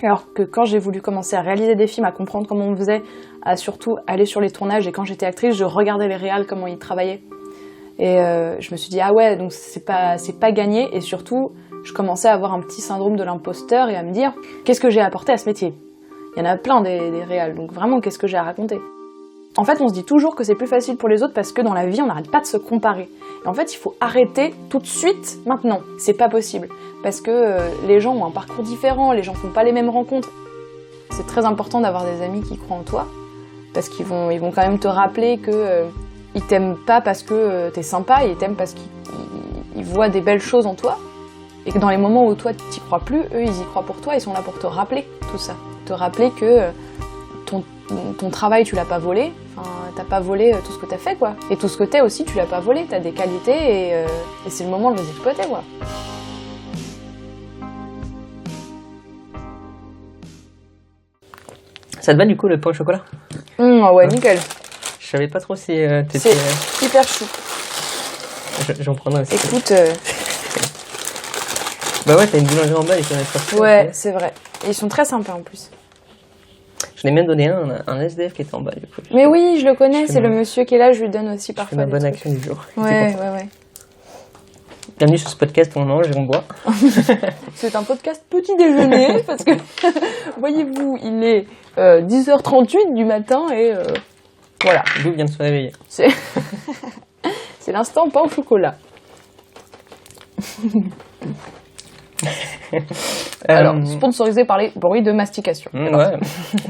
Alors que quand j'ai voulu commencer à réaliser des films, à comprendre comment on faisait, à surtout aller sur les tournages, et quand j'étais actrice, je regardais les réals, comment ils travaillaient. Et je me suis dit, ah ouais, donc c'est pas gagné, et surtout, je commençais à avoir un petit syndrome de l'imposteur et à me dire, qu'est-ce que j'ai apporté à ce métier ? Il y en a plein des réals, donc vraiment, qu'est-ce que j'ai à raconter ? En fait, on se dit toujours que c'est plus facile pour les autres parce que dans la vie, on n'arrête pas de se comparer. Et en fait, il faut arrêter tout de suite, maintenant. C'est pas possible. Parce que les gens ont un parcours différent, les gens font pas les mêmes rencontres. C'est très important d'avoir des amis qui croient en toi, parce qu'ils vont quand même te rappeler que ils t'aiment pas parce que t'es sympa, ils t'aiment parce qu'ils voient des belles choses en toi. Et que dans les moments où toi, t'y crois plus, eux, ils y croient pour toi, ils sont là pour te rappeler tout ça. Te rappeler que ton travail, tu l'as pas volé, enfin, t'as pas volé tout ce que t'as fait, quoi. Et tout ce que t'es aussi, tu l'as pas volé, t'as des qualités et c'est le moment de les exploiter, quoi. Ça te va du coup le pain au chocolat ? Ouais, nickel. Je savais pas trop si t'étais... C'est hyper chou. J'en prendrai aussi. Écoute... Bah ouais, t'as une boulangerie en bas et qui en est partout. Ouais, c'est vrai. Et ils sont très sympas en plus. J'en ai même donné un SDF qui était en bas du coup. Mais oui, je le connais, c'est le monsieur qui est là, je lui donne aussi parfois ma des bonne trucs. action du jour. Ouais. Bienvenue sur ce podcast où on mange et on boit. C'est un podcast petit déjeuner parce que, voyez-vous, il est 10h38 du matin et voilà. D'où vient de se réveiller. C'est l'instant pain au chocolat. Alors, sponsorisé par les bruits de mastication. Ouais,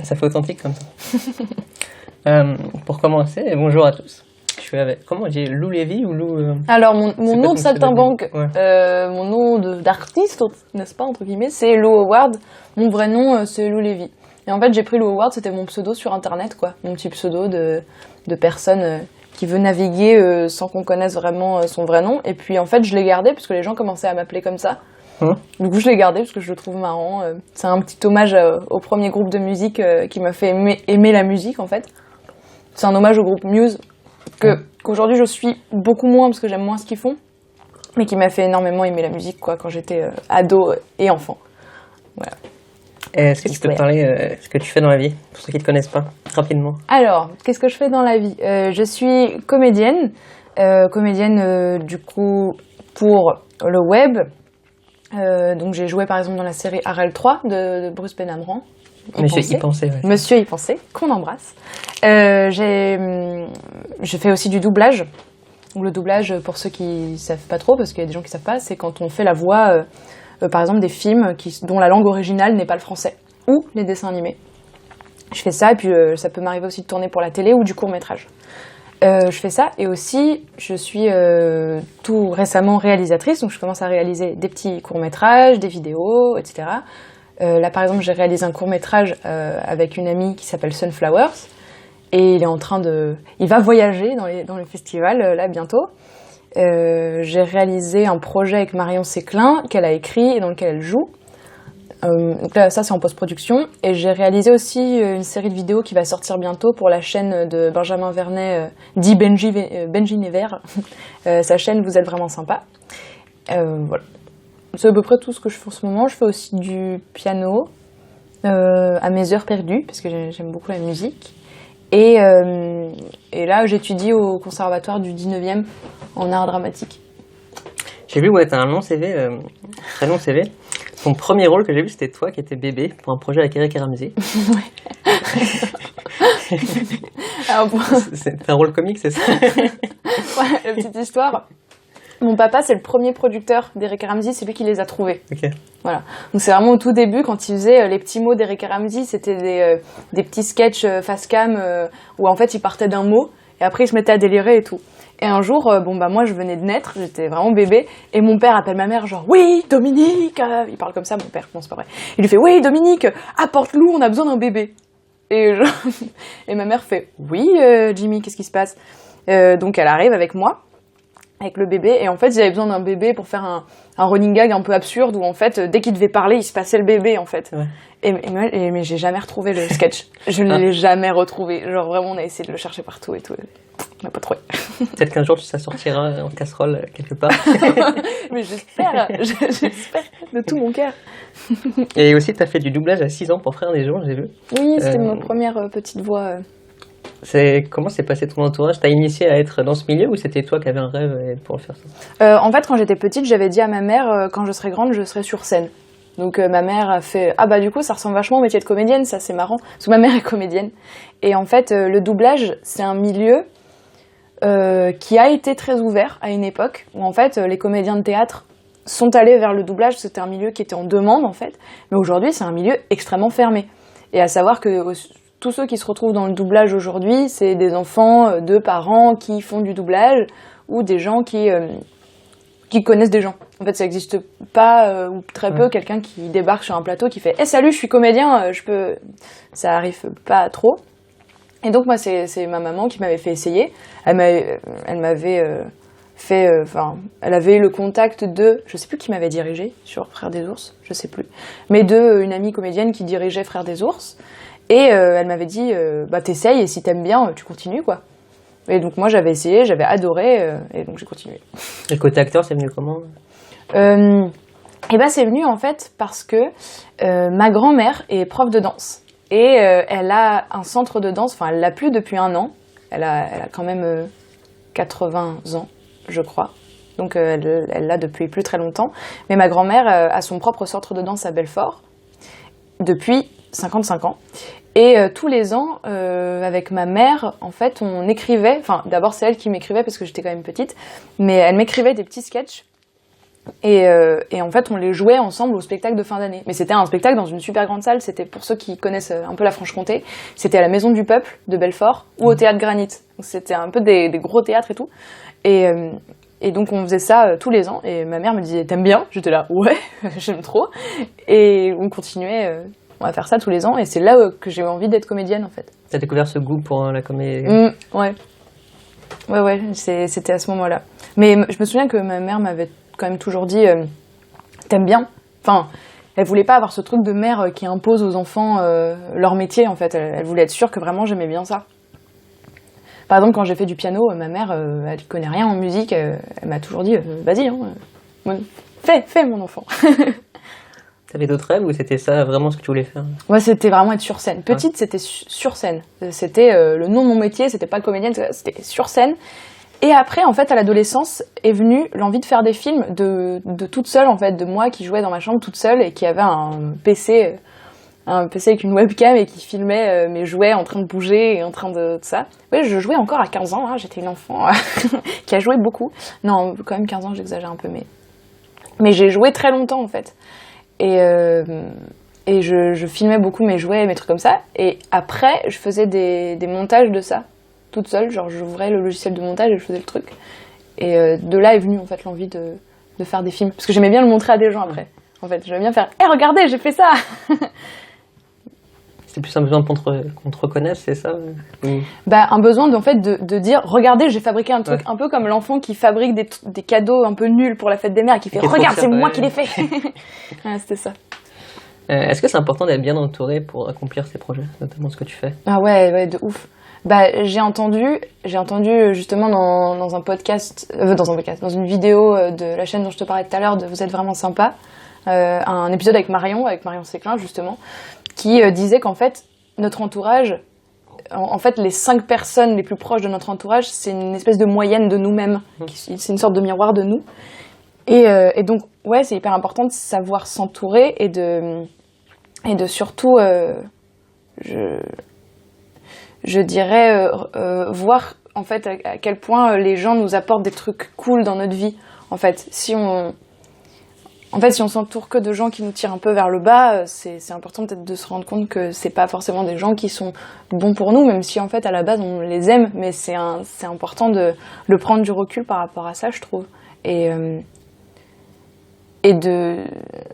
ça fait authentique comme ça. Pour commencer, bonjour à tous. Je suis avec, comment on dit, Lou Lévy ou Lou... Alors, mon nom de saltimbanque, ouais. mon nom d'artiste, n'est-ce pas, entre guillemets, c'est Lou Howard. Mon vrai nom, c'est Lou Lévy. Et en fait, j'ai pris Lou Howard, c'était mon pseudo sur Internet, quoi. Mon petit pseudo de personne qui veut naviguer sans qu'on connaisse vraiment son vrai nom. Et puis, en fait, je l'ai gardé parce que les gens commençaient à m'appeler comme ça. Du coup, je l'ai gardé parce que je le trouve marrant. C'est un petit hommage au premier groupe de musique qui m'a fait aimer la musique, en fait. C'est un hommage au groupe Muse, qu'aujourd'hui je suis beaucoup moins parce que j'aime moins ce qu'ils font, mais qui m'a fait énormément aimer la musique, quoi, quand j'étais ado et enfant. Voilà. Est-ce que tu peux te parler ce que tu fais dans la vie, pour ceux qui ne te connaissent pas, rapidement ? Alors, qu'est-ce que je fais dans la vie ? Je suis comédienne, du coup, pour le web. Donc j'ai joué par exemple dans la série Arel 3 de Bruce Benamran. Monsieur y pensait, ouais. Monsieur y pensait, qu'on embrasse. Je fais aussi du doublage. Le doublage, pour ceux qui savent pas trop, parce qu'il y a des gens qui savent pas, c'est quand on fait la voix, par exemple, des films dont la langue originale n'est pas le français, ou les dessins animés. Je fais ça, et puis ça peut m'arriver aussi de tourner pour la télé ou du court-métrage. Je fais ça, et aussi, je suis tout récemment réalisatrice, donc je commence à réaliser des petits courts-métrages, des vidéos, etc. Là, par exemple, j'ai réalisé un court-métrage avec une amie qui s'appelle Sunflowers, et il va voyager dans les festivals, là, bientôt. J'ai réalisé un projet avec Marion Séclin, qu'elle a écrit et dans lequel elle joue. Donc là, ça, c'est en post-production. Et j'ai réalisé aussi une série de vidéos qui va sortir bientôt pour la chaîne de Benjamin Vernet, dit Benji Nevers. Sa chaîne Vous êtes vraiment sympa. Voilà. C'est à peu près tout ce que je fais en ce moment. Je fais aussi du piano à mes heures perdues, parce que j'aime beaucoup la musique. Et là, j'étudie au conservatoire du 19e en art dramatique. J'ai vu, ouais, t'as un long CV, très long CV. Ton premier rôle que j'ai vu, c'était toi qui étais bébé pour un projet avec Eric et Ramsey. Ouais. Alors, c'est un rôle comique, c'est ça? Ouais, la petite histoire. Mon papa, c'est le premier producteur d'Eric et Ramsey, c'est lui qui les a trouvés. Ok. Voilà. Donc c'est vraiment au tout début, quand il faisait les petits mots d'Eric et Ramsey, c'était des petits sketchs face cam où en fait il partait d'un mot et après il se mettait à délirer et tout. Et un jour, moi je venais de naître, j'étais vraiment bébé, et mon père appelle ma mère genre « Oui, Dominique !» Il parle comme ça, mon père, non c'est pas vrai. Il lui fait « Oui, Dominique, apporte-Lou, on a besoin d'un bébé !» Et ma mère fait « Oui, Jimmy, qu'est-ce qui se passe ?» Donc elle arrive avec moi, avec le bébé. Et en fait, ils avaient besoin d'un bébé pour faire un running gag un peu absurde où en fait, dès qu'il devait parler, il se passait le bébé en fait. Ouais. Mais j'ai jamais retrouvé le sketch. Je ne l'ai jamais retrouvé. Genre vraiment, on a essayé de le chercher partout et tout. On n'a pas trouvé. Peut-être qu'un jour, ça sortira en casserole quelque part. Mais j'espère de tout mon cœur. Et aussi, tu as fait du doublage à 6 ans pour Frères des Jours, j'ai vu. Oui, c'était ma première petite voix. Comment s'est passé ton entourage? T'as initié à être dans ce milieu ou c'était toi qui avais un rêve pour faire ça? En fait, quand j'étais petite, j'avais dit à ma mère, quand je serai grande, je serai sur scène. Donc ma mère a fait « Ah bah du coup, ça ressemble vachement au métier de comédienne, ça c'est marrant. » Parce que ma mère est comédienne. Et en fait, le doublage, c'est un milieu qui a été très ouvert à une époque, où en fait, les comédiens de théâtre sont allés vers le doublage. C'était un milieu qui était en demande, en fait. Mais aujourd'hui, c'est un milieu extrêmement fermé. Et à savoir que tous ceux qui se retrouvent dans le doublage aujourd'hui, c'est des enfants de parents qui font du doublage ou des gens qui connaissent des gens. En fait, ça n'existe pas, ou très peu, quelqu'un qui débarque sur un plateau qui fait « Eh salut, je suis comédien, je peux... » Ça arrive pas trop. Et donc moi, c'est ma maman qui m'avait fait essayer. Elle m'avait fait... elle avait eu le contact de... Je sais plus qui m'avait dirigé sur Frères des Ours, je sais plus. Mais une amie comédienne qui dirigeait Frères des Ours. Et elle m'avait dit bah t'essayes et si t'aimes bien, tu continues, quoi. Et donc moi, j'avais essayé, j'avais adoré, et donc j'ai continué. Et le côté acteur, c'est venu comment? Et ben c'est venu en fait parce que ma grand-mère est prof de danse et elle a un centre de danse. Enfin, elle l'a plus depuis 1 an. Elle a quand même 80 ans, je crois. Donc elle l'a depuis plus très longtemps. Mais ma grand-mère a son propre centre de danse à Belfort depuis 55 ans. Et tous les ans, avec ma mère, en fait, on écrivait. Enfin, d'abord c'est elle qui m'écrivait parce que j'étais quand même petite, mais elle m'écrivait des petits sketchs. Et en fait, on les jouait ensemble au spectacle de fin d'année. Mais c'était un spectacle dans une super grande salle. C'était, pour ceux qui connaissent un peu la Franche-Comté, c'était à la Maison du Peuple de Belfort ou au Théâtre Granit. Donc c'était un peu des gros théâtres et tout. Et donc on faisait ça tous les ans. Et ma mère me disait « T'aimes bien ?» J'étais là « Ouais, j'aime trop. » Et on continuait, on va faire ça tous les ans. Et c'est là que j'ai eu envie d'être comédienne, en fait. T'as découvert ce goût pour la comédie? Ouais. Ouais, c'était à ce moment-là. Mais je me souviens que ma mère m'avait quand même toujours dit t'aimes bien. Enfin, elle voulait pas avoir ce truc de mère qui impose aux enfants leur métier, en fait. Elle voulait être sûre que vraiment j'aimais bien ça. Par exemple, quand j'ai fait du piano, ma mère, elle connaît rien en musique, elle m'a toujours dit vas-y, fais mon enfant. T'avais d'autres rêves ou c'était ça vraiment ce que tu voulais faire? Moi, c'était vraiment être sur scène. Petite, c'était sur scène. C'était le nom de mon métier, c'était pas comédienne, c'était sur scène. Et après, en fait, à l'adolescence, est venue l'envie de faire des films de toute seule, en fait, de moi qui jouais dans ma chambre toute seule et qui avait un PC avec une webcam et qui filmait mes jouets en train de bouger et en train de ça. Oui, je jouais encore à 15 ans, hein, j'étais une enfant qui a joué beaucoup. Non, quand même 15 ans, j'exagère un peu, mais j'ai joué très longtemps, en fait. Et je filmais beaucoup mes jouets, mes trucs comme ça. Et après, je faisais des montages de ça, toute seule. Genre, j'ouvrais le logiciel de montage et je faisais le truc. Et de là est venue, en fait, l'envie de faire des films. Parce que j'aimais bien le montrer à des gens après. En fait, j'aimais bien faire « Hé, regardez, j'ai fait ça !» C'est plus un besoin qu'on te reconnaisse, c'est ça? Bah, un besoin de dire « Regardez, j'ai fabriqué un truc. » Un peu comme l'enfant qui fabrique des cadeaux un peu nuls pour la fête des mères et qui fait « Regarde, c'est moi qui l'ai fait !» Ouais, c'était ça. Est-ce que c'est important d'être bien entouré pour accomplir ces projets, notamment ce que tu fais? Ah ouais, de ouf. Bah, j'ai entendu justement dans un podcast, dans une vidéo de la chaîne dont je te parlais tout à l'heure, de Vous êtes vraiment sympa, un épisode avec Marion Séclin justement, qui disait qu'en fait, notre entourage, en fait, les 5 personnes les plus proches de notre entourage, c'est une espèce de moyenne de nous-mêmes, c'est une sorte de miroir de nous. Et donc, ouais, c'est hyper important de savoir s'entourer et de surtout, je dirais, voir en fait à quel point les gens nous apportent des trucs cool dans notre vie. En fait, si on s'entoure que de gens qui nous tirent un peu vers le bas, c'est important peut-être de se rendre compte que c'est pas forcément des gens qui sont bons pour nous, même si en fait à la base on les aime, mais c'est important de prendre du recul par rapport à ça, je trouve. Et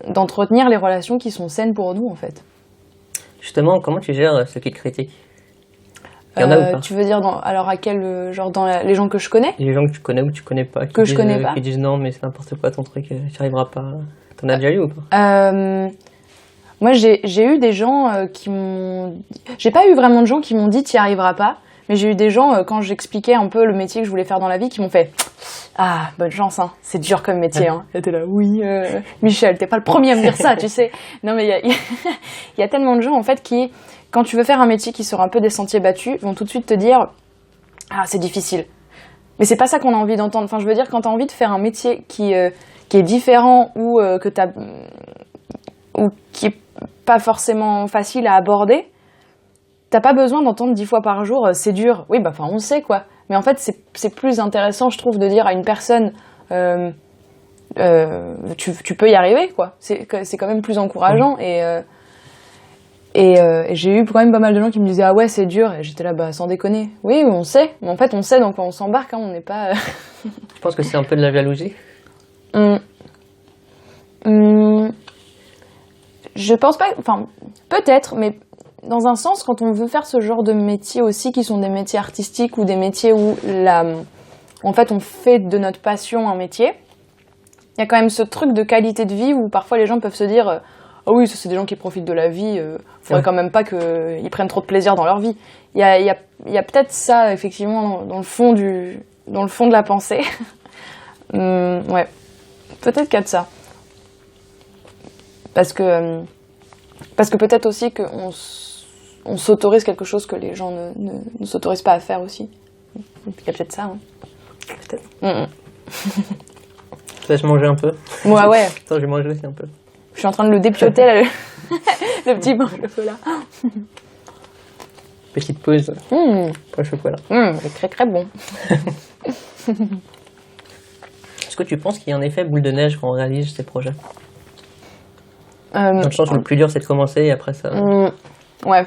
d'entretenir les relations qui sont saines pour nous, en fait. Justement, comment tu gères ceux qui te critiquent? Il y en a ou pas? Tu veux dire alors à quel genre les gens que je connais? Les gens que tu connais ou que tu connais pas, Que je connais pas. qui disent non, mais c'est n'importe quoi ton truc, tu n'y arriveras pas. T'en as déjà eu ou pas? Moi, j'ai eu des gens qui m'ont... J'ai pas eu vraiment de gens qui m'ont dit t'y arriveras pas, mais j'ai eu des gens, quand j'expliquais un peu le métier que je voulais faire dans la vie, qui m'ont fait ah, bonne chance, hein. C'est dur comme métier. Hein. Et t'es là, oui, Michel, t'es pas le premier à me dire ça, tu sais. Non, mais il y a tellement de gens, en fait, qui, quand tu veux faire un métier qui sort un peu des sentiers battus, vont tout de suite te dire ah, c'est difficile. Mais c'est pas ça qu'on a envie d'entendre. Enfin, je veux dire, quand t'as envie de faire un métier qui est différent ou qui est pas forcément facile à aborder, t'as pas besoin d'entendre 10 fois par jour c'est dur. Oui, bah, enfin, on sait quoi. Mais en fait, c'est plus intéressant, je trouve, de dire à une personne tu peux y arriver, quoi. C'est quand même plus encourageant. Et j'ai eu quand même pas mal de gens qui me disaient ah ouais, c'est dur. Et j'étais là, bah, sans déconner. Oui, on sait. Mais en fait, on sait dans quoi on s'embarque. Hein, on n'est pas. Je pense que c'est un peu de la jalousie. Je pense pas. Enfin, peut-être, mais dans un sens, quand on veut faire ce genre de métiers aussi, qui sont des métiers artistiques ou des métiers où en fait, on fait de notre passion un métier, il y a quand même ce truc de qualité de vie où parfois les gens peuvent se dire ah oui, ça c'est des gens qui profitent de la vie, faudrait quand même pas qu'ils prennent trop de plaisir dans leur vie. Il y a peut-être ça, effectivement, dans le fond de la pensée. Ouais, peut-être qu'il y a de ça. Parce que peut-être aussi qu'on s'autorise quelque chose que les gens ne s'autorisent pas à faire aussi. Il y a peut-être ça. Hein. Peut-être. Tu vas se manger un peu? Ouais, ouais. Attends, je vais manger aussi un peu. Je suis en train de le dépioter, là, le petit mange-le-feu, là. Petite pause pour le chocolat. C'est très très bon. Est-ce que tu penses qu'il y a un effet boule de neige quand on réalise ces projets? Dans le sens où le plus dur, c'est de commencer et après ça... Ouais.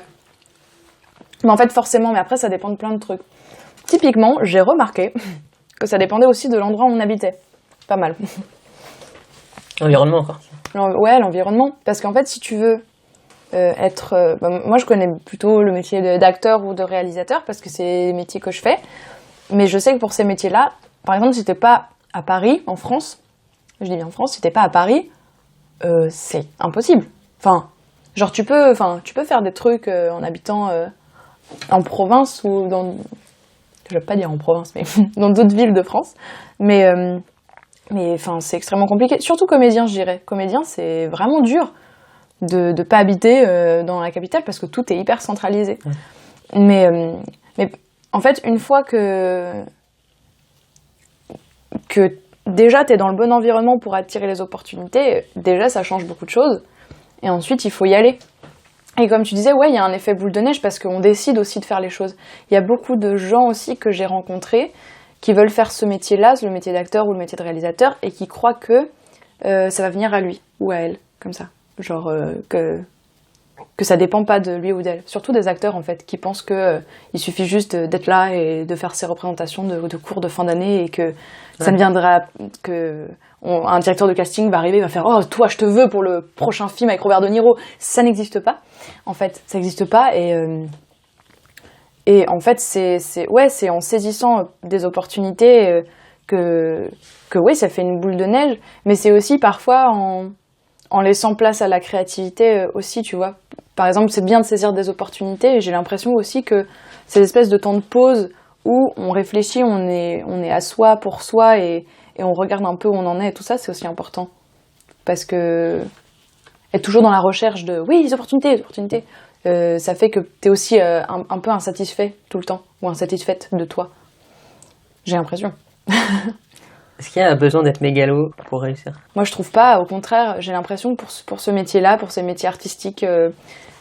Mais en fait, forcément, mais après, ça dépend de plein de trucs. Typiquement, j'ai remarqué que ça dépendait aussi de l'endroit où on habitait. Pas mal. L'environnement encore. Ouais, l'environnement. Parce qu'en fait, si tu veux être... moi, je connais plutôt le métier d'acteur ou de réalisateur parce que c'est les métiers que je fais. Mais je sais que pour ces métiers-là, par exemple, si t'es pas à Paris, en France, je dis bien en France, si t'es pas à Paris, c'est impossible. Enfin, genre tu peux faire des trucs en habitant en province ou dans... Je vais pas dire en province, mais dans d'autres villes de France. Mais enfin, c'est extrêmement compliqué. Surtout comédien, je dirais. Comédien, c'est vraiment dur de pas habiter dans la capitale parce que tout est hyper centralisé. Ouais. Mais en fait, une fois que déjà t'es dans le bon environnement pour attirer les opportunités, déjà ça change beaucoup de choses. Et ensuite, il faut y aller. Et comme tu disais, ouais, il y a un effet boule de neige parce qu'on décide aussi de faire les choses. Il y a beaucoup de gens aussi que j'ai rencontrés qui veulent faire ce métier-là, le métier d'acteur ou le métier de réalisateur, et qui croient que ça va venir à lui ou à elle, comme ça. Genre que ça dépend pas de lui ou d'elle. Surtout des acteurs, en fait, qui pensent il suffit juste d'être là et de faire ses représentations de cours de fin d'année et que ça ne viendra... un directeur de casting va arriver et va faire « Oh, toi, je te veux pour le prochain film avec Robert De Niro ». Ça n'existe pas. En fait, ça n'existe pas. Et en fait, c'est en saisissant des opportunités que oui, ça fait une boule de neige. Mais c'est aussi parfois en laissant place à la créativité aussi, tu vois. Par exemple, c'est bien de saisir des opportunités. Et j'ai l'impression aussi que ces espèces de temps de pause où on réfléchit, on est à soi pour soi et on regarde un peu où on en est et tout ça, c'est aussi important. Parce que être toujours dans la recherche de oui, les opportunités, ça fait que t'es aussi un peu insatisfait tout le temps, ou insatisfaite de toi. J'ai l'impression. Est-ce qu'il y a besoin d'être mégalo pour réussir? Moi, je trouve pas. Au contraire, j'ai l'impression que pour ce métier-là, pour ces métiers artistiques,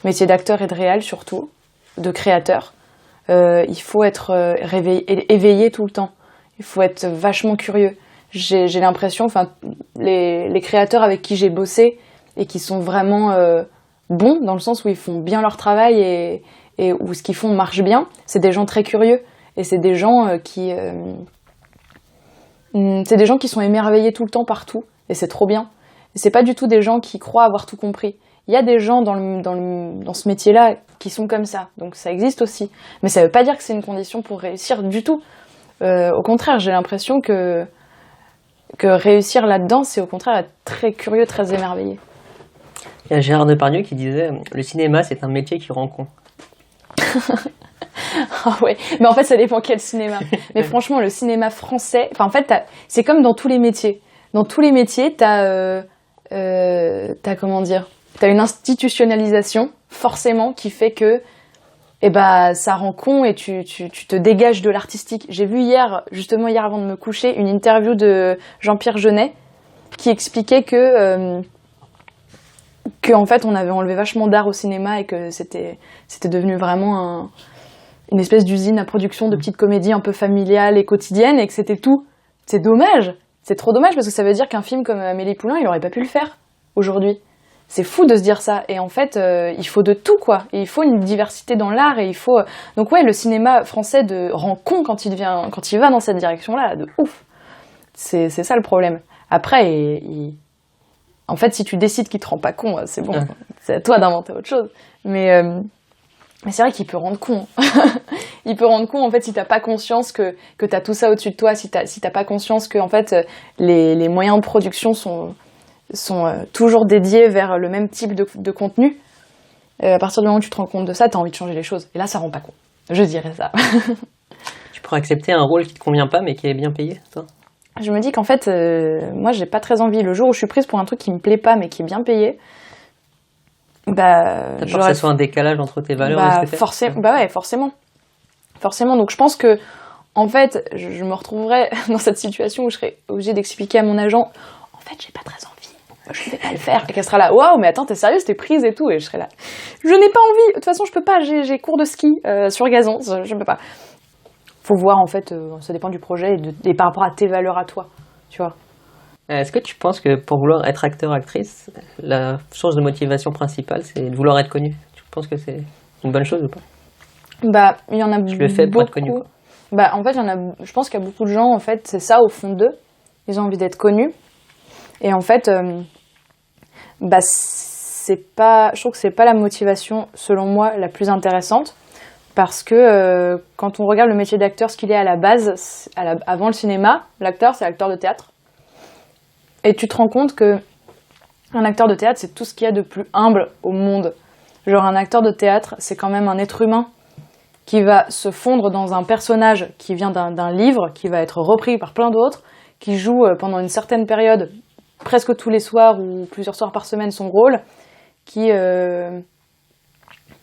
métiers d'acteur et de réal surtout, de créateur, il faut être éveillé tout le temps. Il faut être vachement curieux. J'ai l'impression, enfin, les créateurs avec qui j'ai bossé et qui sont vraiment bons, dans le sens où ils font bien leur travail et où ce qu'ils font marche bien, c'est des gens très curieux. Et c'est des gens qui sont émerveillés tout le temps partout. Et c'est trop bien. Et c'est pas du tout des gens qui croient avoir tout compris. il y a des gens dans ce métier-là qui sont comme ça, donc ça existe aussi. Mais ça veut pas dire que c'est une condition pour réussir du tout. Au contraire, j'ai l'impression que réussir là-dedans, c'est au contraire être très curieux, très émerveillé. Il y a Gérard Depardieu qui disait « Le cinéma, c'est un métier qui rend con ». Ah ouais, mais en fait, ça dépend quel cinéma. Mais franchement, le cinéma français, enfin en fait, c'est comme dans tous les métiers. Dans tous les métiers, t'as comment dire, t'as une institutionnalisation forcément qui fait que, ça rend con et tu te dégages de l'artistique. J'ai vu hier avant de me coucher, une interview de Jean-Pierre Jeunet qui expliquait que en fait, on avait enlevé vachement d'art au cinéma et que c'était devenu vraiment une espèce d'usine à production de petites comédies un peu familiales et quotidiennes et que c'était tout. C'est dommage. C'est trop dommage parce que ça veut dire qu'un film comme Amélie Poulain, il aurait pas pu le faire aujourd'hui. C'est fou de se dire ça. Et en fait, il faut de tout, quoi. Et il faut une diversité dans l'art et il faut... Donc ouais, le cinéma français rend con quand il va dans cette direction-là, de ouf. C'est ça le problème. Après, en fait, si tu décides qu'il te rend pas con, c'est bon. C'est à toi d'inventer autre chose. Mais c'est vrai qu'il peut rendre con. Il peut rendre con, en fait, si t'as pas conscience que t'as tout ça au-dessus de toi, si t'as pas conscience que, en fait, les moyens de production sont toujours dédiés vers le même type de contenu. À partir du moment où tu te rends compte de ça, t'as envie de changer les choses. Et là, ça rend pas con. Je dirais ça. Tu pourrais accepter un rôle qui te convient pas, mais qui est bien payé, toi ? Je me dis qu'en fait, moi, j'ai pas très envie. Le jour où je suis prise pour un truc qui me plaît pas, mais qui est bien payé, t'as peur que ça soit un décalage entre tes valeurs et ce que t'es ? Forcément. Forcément. Donc je pense que, en fait, je me retrouverais dans cette situation où je serais obligée d'expliquer à mon agent, en fait, j'ai pas très envie, je vais pas le faire. Et qu'elle sera là, waouh, mais attends, t'es sérieuse, t'es prise et tout. Et je serais là, je n'ai pas envie. De toute façon, je peux pas. J'ai cours de ski sur gazon, je peux pas. Faut voir, en fait, ça dépend du projet et par rapport à tes valeurs à toi, tu vois. Est-ce que tu penses que pour vouloir être acteur-actrice, la source de motivation principale, c'est de vouloir être connu ? Tu penses que c'est une bonne chose ou pas ? Il y en a beaucoup. Tu le fais pour être connu, quoi. En fait, je pense qu'il y a beaucoup de gens, en fait, c'est ça au fond d'eux. Ils ont envie d'être connus. Et en fait, je trouve que c'est pas la motivation, selon moi, la plus intéressante. Parce que quand on regarde le métier d'acteur, ce qu'il est à la base, avant le cinéma, l'acteur, c'est l'acteur de théâtre. Et tu te rends compte que un acteur de théâtre, c'est tout ce qu'il y a de plus humble au monde. Genre, un acteur de théâtre, c'est quand même un être humain qui va se fondre dans un personnage qui vient d'un livre, qui va être repris par plein d'autres, qui joue pendant une certaine période, presque tous les soirs ou plusieurs soirs par semaine, son rôle,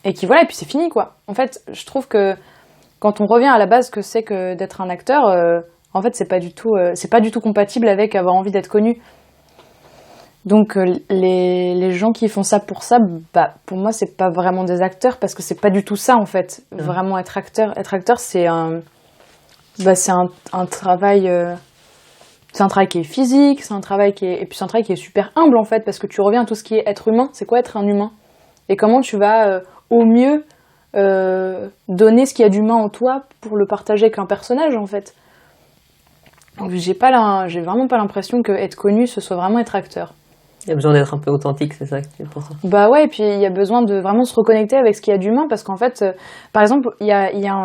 et puis c'est fini, quoi. En fait, je trouve que quand on revient à la base que c'est que d'être un acteur, en fait, c'est pas du tout compatible avec avoir envie d'être connu. Donc les gens qui font ça, pour moi, c'est pas vraiment des acteurs parce que c'est pas du tout ça, en fait. Vraiment être acteur, c'est un travail. C'est un travail qui est physique, c'est un travail qui est super humble, en fait, parce que tu reviens à tout ce qui est être humain. C'est quoi être un humain ? Et comment tu vas au mieux donner ce qu'il y a d'humain en toi pour le partager avec un personnage, en fait. Donc, j'ai vraiment pas l'impression que être connu, ce soit vraiment être acteur. Il y a besoin d'être un peu authentique, c'est ça que tu penses ? Ouais, et puis il y a besoin de vraiment se reconnecter avec ce qu'il y a d'humain, parce qu'en fait, par exemple, il y a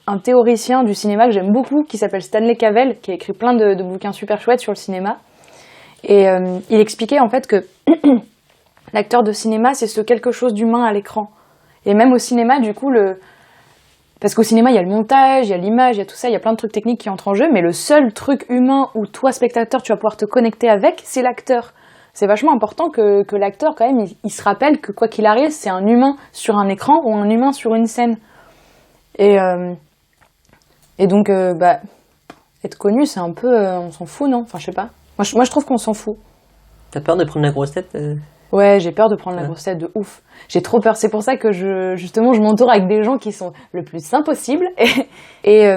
un théoricien du cinéma que j'aime beaucoup, qui s'appelle Stanley Cavell, qui a écrit plein de bouquins super chouettes sur le cinéma. Et il expliquait en fait que l'acteur de cinéma, c'est ce quelque chose d'humain à l'écran. Et même au cinéma, du coup, parce qu'au cinéma, il y a le montage, il y a l'image, il y a tout ça, il y a plein de trucs techniques qui entrent en jeu, mais le seul truc humain où toi, spectateur, tu vas pouvoir te connecter avec, c'est l'acteur. C'est vachement important que l'acteur, quand même, il se rappelle que quoi qu'il arrive, c'est un humain sur un écran ou un humain sur une scène. Et donc, être connu, c'est un peu... on s'en fout, non ? Enfin, je sais pas. Moi, je trouve qu'on s'en fout. T'as peur de prendre la grosse tête Ouais, j'ai peur de prendre la grosse tête de ouf. J'ai trop peur. C'est pour ça que je m'entoure avec des gens qui sont le plus sains possible. Et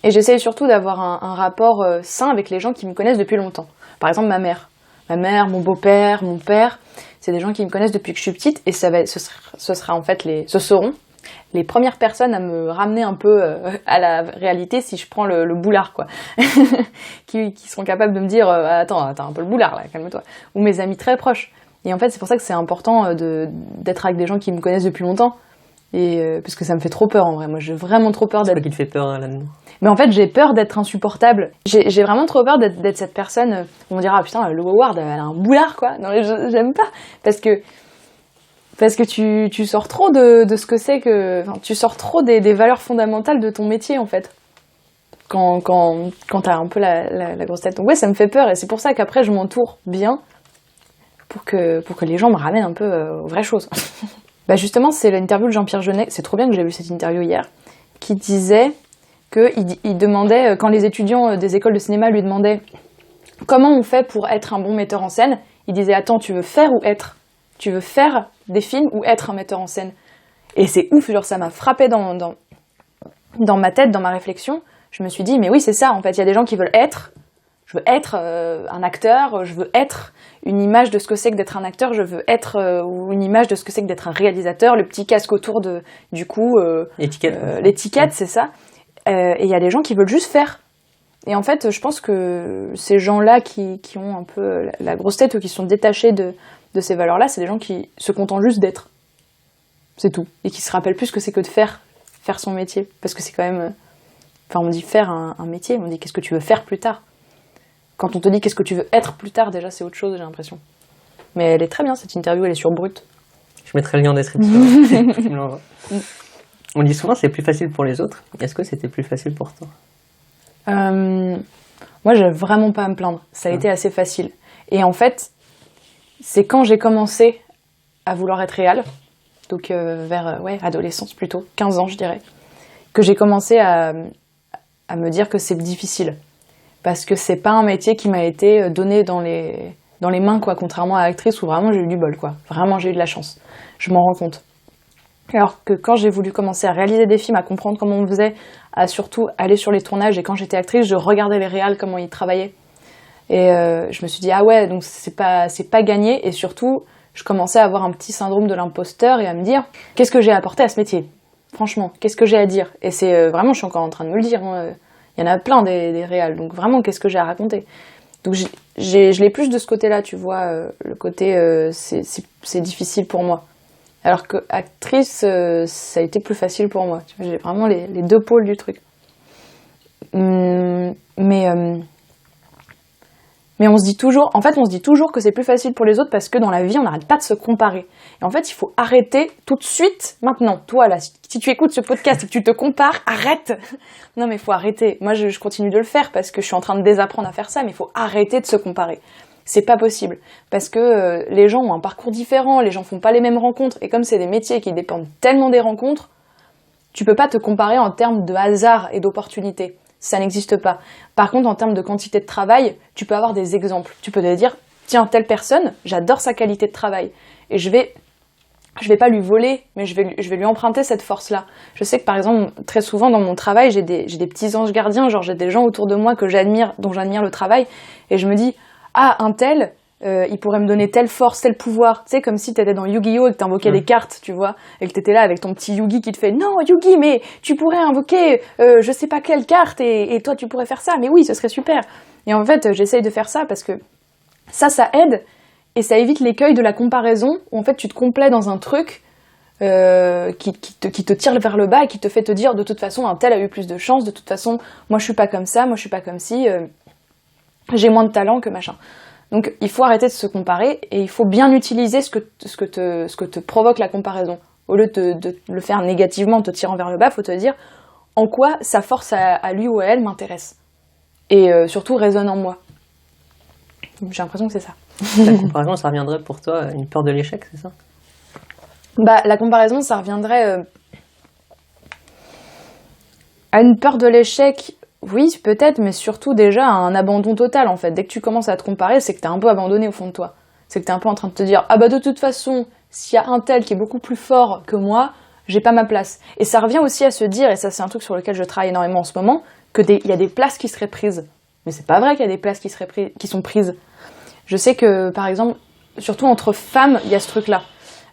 j'essaye surtout d'avoir un rapport sain avec les gens qui me connaissent depuis longtemps. Par exemple, ma mère, mon beau-père, mon père, c'est des gens qui me connaissent depuis que je suis petite. Et ce seront les premières personnes à me ramener un peu à la réalité si je prends le boulard, quoi. qui seront capables de me dire attends, t'as un peu le boulard là, calme-toi. Ou mes amis très proches. Et en fait, c'est pour ça que c'est important d'être avec des gens qui me connaissent depuis longtemps. Parce que ça me fait trop peur en vrai. Moi, j'ai vraiment trop peur d'être. C'est quoi qui te fait peur là-dedans? Mais en fait, j'ai peur d'être insupportable. J'ai vraiment trop peur d'être cette personne. On me dira, ah, putain, Lo Ward, elle a un boulard, quoi. Non, mais j'aime pas. Parce que tu sors trop de ce que c'est que. Enfin, tu sors trop des valeurs fondamentales de ton métier, en fait. Quand t'as un peu la grosse tête. Donc, ouais, ça me fait peur. Et c'est pour ça qu'après, je m'entoure bien pour que les gens me ramènent un peu aux vraies choses. Bah justement, c'est l'interview de Jean-Pierre Jeunet. C'est trop bien que j'ai vu cette interview hier. Qui disait qu'il demandait, quand les étudiants des écoles de cinéma lui demandaient comment on fait pour être un bon metteur en scène, il disait attends, tu veux faire ou être? Tu veux faire des films ou être un metteur en scène? Et c'est ouf, genre ça m'a frappé dans ma tête, dans ma réflexion. Je me suis dit mais oui c'est ça en fait, il y a des gens qui veulent être. Je veux être un acteur, je veux être une image de ce que c'est que d'être un acteur, je veux être une image de ce que c'est que d'être un réalisateur, le petit casque autour du cou, l'étiquette, c'est ça. Et il y a des gens qui veulent juste faire. Et en fait, je pense que ces gens-là qui ont un peu la grosse tête ou qui sont détachés de ces valeurs-là, c'est des gens qui se contentent juste d'être. C'est tout. Et qui se rappellent plus ce que c'est que de faire son métier. Parce que c'est quand même... Enfin, on dit faire un métier, on dit qu'est-ce que tu veux faire plus tard. Quand on te dit qu'est-ce que tu veux être plus tard, déjà c'est autre chose, j'ai l'impression. Mais elle est très bien cette interview, elle est sur Brut. Je mettrai le lien en description. Tu me l'envoies. On dit souvent c'est plus facile pour les autres. Est-ce que c'était plus facile pour toi? Moi, j'ai vraiment pas à me plaindre. Ça a été assez facile. Et en fait, c'est quand j'ai commencé à vouloir être réal, donc vers adolescence plutôt, 15 ans je dirais, que j'ai commencé à me dire que c'est difficile. Parce que c'est pas un métier qui m'a été donné dans les mains, quoi, contrairement à l'actrice où vraiment j'ai eu du bol, quoi. Vraiment j'ai eu de la chance. Je m'en rends compte. Alors que quand j'ai voulu commencer à réaliser des films, à comprendre comment on faisait, à surtout aller sur les tournages, et quand j'étais actrice, je regardais les réals, comment ils travaillaient. Et je me suis dit, ah ouais, donc c'est pas gagné, et surtout, je commençais à avoir un petit syndrome de l'imposteur et à me dire, qu'est-ce que j'ai apporté à ce métier? Franchement, qu'est-ce que j'ai à dire? Et c'est vraiment, je suis encore en train de me le dire, hein. Il y en a plein des réals, donc vraiment, qu'est-ce que j'ai à raconter? Donc je l'ai plus de ce côté-là, tu vois, le côté c'est difficile pour moi. Alors que actrice, ça a été plus facile pour moi. Tu vois, j'ai vraiment les deux pôles du truc. Mais on se dit toujours que c'est plus facile pour les autres parce que dans la vie, on n'arrête pas de se comparer. Et en fait, il faut arrêter tout de suite, maintenant. Toi, là, si tu écoutes ce podcast et que tu te compares, arrête! Non, mais il faut arrêter. Moi, je continue de le faire parce que je suis en train de désapprendre à faire ça, mais il faut arrêter de se comparer. C'est pas possible. Parce que les gens ont un parcours différent, les gens font pas les mêmes rencontres. Et comme c'est des métiers qui dépendent tellement des rencontres, tu peux pas te comparer en termes de hasard et d'opportunité. Ça n'existe pas. Par contre, en termes de quantité de travail, tu peux avoir des exemples. Tu peux te dire, tiens, telle personne, j'adore sa qualité de travail. Et je vais pas lui voler, mais je vais lui emprunter cette force-là. Je sais que par exemple, très souvent dans mon travail, j'ai des petits anges gardiens, genre j'ai des gens autour de moi dont j'admire le travail, et je me dis, ah, un tel, il pourrait me donner telle force, tel pouvoir. Tu sais, comme si t'étais dans Yu-Gi-Oh! Et que t'invoquais des cartes, tu vois, et que t'étais là avec ton petit Yugi qui te fait « Non, Yugi, mais tu pourrais invoquer je sais pas quelle carte, et toi tu pourrais faire ça, mais oui, ce serait super !» Et en fait, j'essaye de faire ça parce que ça aide, et ça évite l'écueil de la comparaison, où en fait tu te complais dans un truc qui te tire vers le bas et qui te fait te dire « De toute façon, un tel a eu plus de chance, de toute façon, moi je suis pas comme ça, moi je suis pas comme si, j'ai moins de talent que machin ». Donc il faut arrêter de se comparer et il faut bien utiliser ce que te provoque la comparaison. Au lieu de le faire négativement en te tirant vers le bas, il faut te dire en quoi sa force à lui ou à elle m'intéresse. Et surtout résonne en moi. J'ai l'impression que c'est ça. La comparaison, ça reviendrait pour toi à une peur de l'échec, c'est ça? Bah, la comparaison, ça reviendrait à une peur de l'échec. Oui, peut-être, mais surtout déjà à un abandon total, en fait. Dès que tu commences à te comparer, c'est que t'es un peu abandonné au fond de toi. C'est que t'es un peu en train de te dire « Ah bah de toute façon, s'il y a un tel qui est beaucoup plus fort que moi, j'ai pas ma place. » Et ça revient aussi à se dire, et ça c'est un truc sur lequel je travaille énormément en ce moment, qu'il y a des places qui seraient prises. Mais c'est pas vrai qu'il y a des places qui sont prises. Je sais que, par exemple, surtout entre femmes, il y a ce truc-là.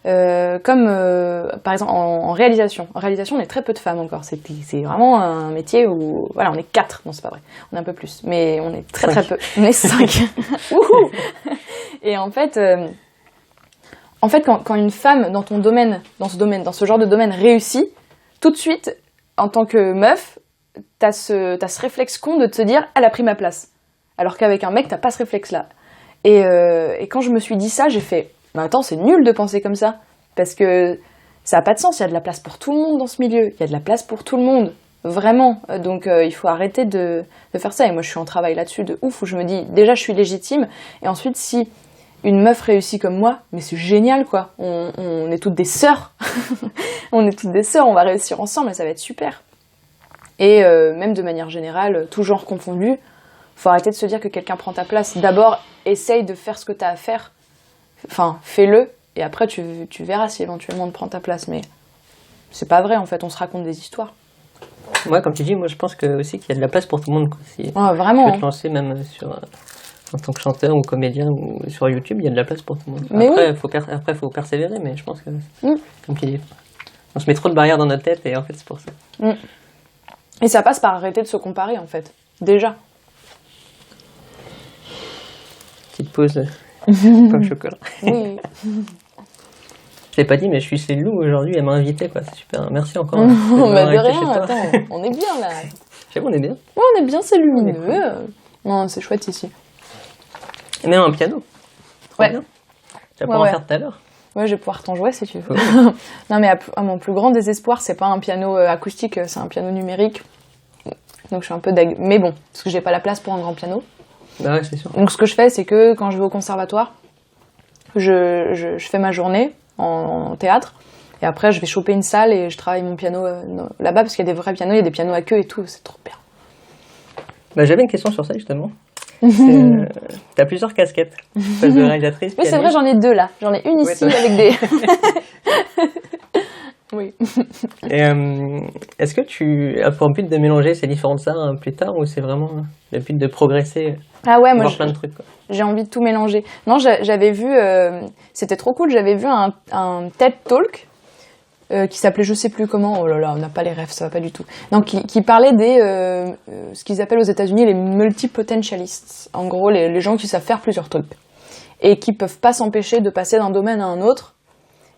Par exemple en réalisation. En réalisation, on est très peu de femmes encore. C'est vraiment un métier où voilà, on est 4. Non, c'est pas vrai. On est un peu plus, mais on est très très peu. On est 5. Et en fait, en fait, quand une femme dans ce genre de domaine réussit, tout de suite, en tant que meuf, t'as ce réflexe con de te dire, elle a pris ma place. Alors qu'avec un mec, t'as pas ce réflexe-là. Et quand je me suis dit ça, j'ai fait, mais attends, c'est nul de penser comme ça. Parce que ça n'a pas de sens, il y a de la place pour tout le monde dans ce milieu. Il y a de la place pour tout le monde, vraiment. Donc il faut arrêter de faire ça. Et moi, je suis en travail là-dessus de ouf, où je me dis, déjà, je suis légitime. Et ensuite, si une meuf réussit comme moi, mais c'est génial, quoi. On est toutes des sœurs. On est toutes des sœurs, on va réussir ensemble et ça va être super. Et même de manière générale, tout genre confondu, faut arrêter de se dire que quelqu'un prend ta place. D'abord, essaye de faire ce que tu as à faire. Enfin, fais-le. Et après, tu verras si éventuellement on te prend ta place. Mais c'est pas vrai, en fait. On se raconte des histoires. Ouais, comme tu dis, moi, je pense aussi qu'il y a de la place pour tout le monde. Quoi. Si ouais, vraiment. tu veux te lancer même en tant que chanteur ou comédien ou sur YouTube, il y a de la place pour tout le monde. Mais après, il faut persévérer, mais je pense que, comme tu dis, on se met trop de barrières dans notre tête et en fait, c'est pour ça. Et ça passe par arrêter de se comparer, en fait. Déjà. Petite pause. Pas au chocolat. Oui. Je l'ai pas dit, mais je suis chez Lou aujourd'hui, elle m'a invité, quoi. C'est super. Merci encore. Bah de rien, attends, on est bien là. C'est bon, on est bien. Ouais, on est bien, c'est lumineux. Non, c'est chouette ici. Et même un piano. Ouais. Bien. Tu vas pouvoir en faire tout à l'heure. Ouais, je vais pouvoir t'en jouer si tu veux. Non, mais à mon plus grand désespoir, c'est pas un piano acoustique, c'est un piano numérique. Donc je suis un peu deg. Mais bon, parce que j'ai pas la place pour un grand piano. Bah ouais, c'est sûr. Donc ce que je fais, c'est que quand je vais au conservatoire, je fais ma journée en théâtre. Et après, je vais choper une salle et je travaille mon piano là-bas, parce qu'il y a des vrais pianos, il y a des pianos à queue et tout, c'est trop bien. Bah, j'avais une question sur ça, justement. T'as plusieurs casquettes. Phase de réalisatrice. Oui, c'est vrai, j'en ai deux là. J'en ai une ici avec des... Oui. Et est-ce que tu as pour but de mélanger ces différentes arts plus tard, ou c'est vraiment le but de progresser, ah ouais, moi voir plein de trucs, quoi. J'ai envie de tout mélanger. Non, j'avais vu, c'était trop cool, j'avais vu un TED Talk qui s'appelait je sais plus comment, oh là là, on n'a pas les rêves, ça va pas du tout. Donc qui parlait ce qu'ils appellent aux États-Unis les multipotentialists. En gros, les gens qui savent faire plusieurs trucs et qui peuvent pas s'empêcher de passer d'un domaine à un autre.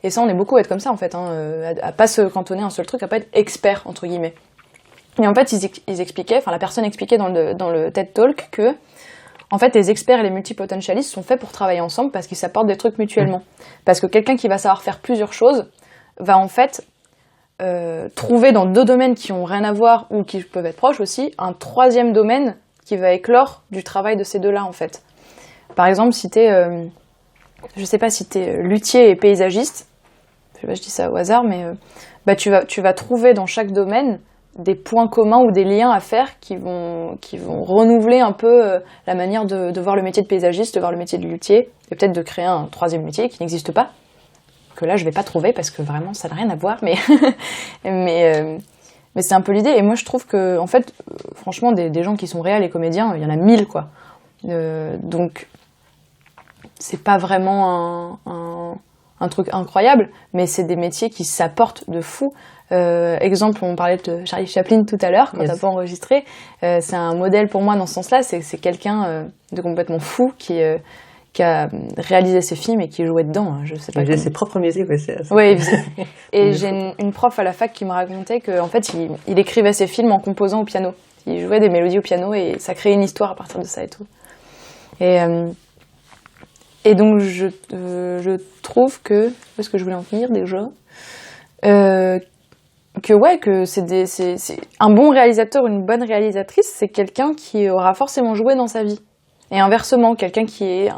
Et ça, on est beaucoup à être comme ça, en fait, à pas se cantonner à un seul truc, à pas être expert, entre guillemets. Et en fait, ils expliquaient, enfin, la personne expliquait dans le TED Talk que, en fait, les experts et les multipotentialistes sont faits pour travailler ensemble parce qu'ils s'apportent des trucs mutuellement. Parce que quelqu'un qui va savoir faire plusieurs choses va, en fait, trouver dans deux domaines qui ont rien à voir ou qui peuvent être proches aussi, un troisième domaine qui va éclore du travail de ces deux-là, en fait. Par exemple, si je sais pas si t'es luthier et paysagiste, je sais pas, je dis ça au hasard, mais tu vas trouver dans chaque domaine des points communs ou des liens à faire qui vont renouveler un peu la manière de voir le métier de paysagiste, de voir le métier de luthier, et peut-être de créer un troisième métier qui n'existe pas, que là je vais pas trouver parce que vraiment ça n'a rien à voir, mais c'est un peu l'idée. Et moi je trouve que, en fait, franchement, des gens qui sont réels et comédiens, il y en a 1000, quoi. Donc c'est pas vraiment un truc incroyable, mais c'est des métiers qui s'apportent de fou. Exemple, on parlait de Charlie Chaplin tout à l'heure, quand t'as pas enregistré. C'est un modèle pour moi dans ce sens-là. C'est quelqu'un de complètement fou qui a réalisé ses films et qui jouait dedans. Je sais pas. Il faisait ses propres musiques aussi. Oui, et j'ai une prof à la fac qui me racontait qu'en fait, il écrivait ses films en composant au piano. Il jouait des mélodies au piano et ça créait une histoire à partir de ça et tout. Et donc, je trouve que... Où est-ce que je voulais en venir, déjà ? Que c'est un bon réalisateur, une bonne réalisatrice, c'est quelqu'un qui aura forcément joué dans sa vie. Et inversement, quelqu'un qui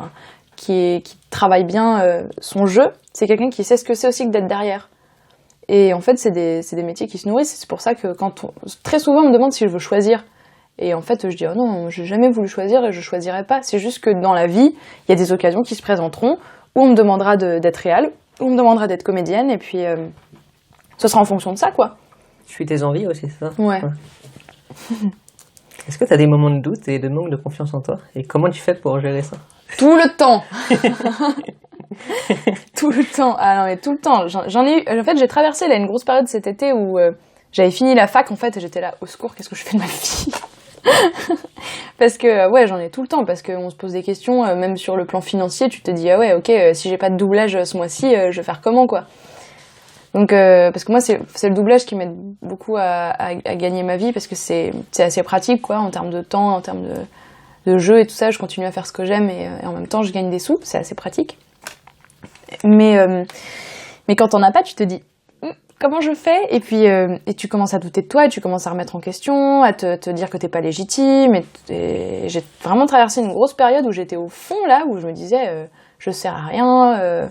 travaille bien son jeu, c'est quelqu'un qui sait ce que c'est aussi que d'être derrière. Et en fait, c'est des métiers qui se nourrissent. C'est pour ça que très souvent, on me demande si je veux choisir. Et en fait, je dis, oh non, j'ai jamais voulu choisir et je choisirai pas. C'est juste que dans la vie, il y a des occasions qui se présenteront où on me demandera d'être réal, où on me demandera d'être comédienne, et puis ce sera en fonction de ça, quoi. Tu suis tes envies aussi, c'est ça ? Ouais. Est-ce que tu as des moments de doute et de manque de confiance en toi ? Et comment tu fais pour gérer ça ? Tout le temps. Tout le temps. Ah non, mais tout le temps. J'en ai eu... En fait, j'ai traversé là une grosse période cet été où j'avais fini la fac, en fait, et j'étais là, au secours, qu'est-ce que je fais de ma vie ? Parce que, ouais, j'en ai tout le temps, parce qu'on se pose des questions, même sur le plan financier, tu te dis, ah ouais, ok, si j'ai pas de doublage ce mois-ci, je vais faire comment, quoi. Donc, parce que moi, c'est le doublage qui m'aide beaucoup à gagner ma vie, parce que c'est assez pratique, quoi, en termes de temps, en termes de jeu et tout ça. Je continue à faire ce que j'aime et en même temps, je gagne des sous, c'est assez pratique. Mais quand t'en as pas, tu te dis, comment je fais ? Et puis, et tu commences à douter de toi, et tu commences à remettre en question, à te dire que t'es pas légitime. Et j'ai vraiment traversé une grosse période où j'étais au fond, là, où je me disais, je sers à rien,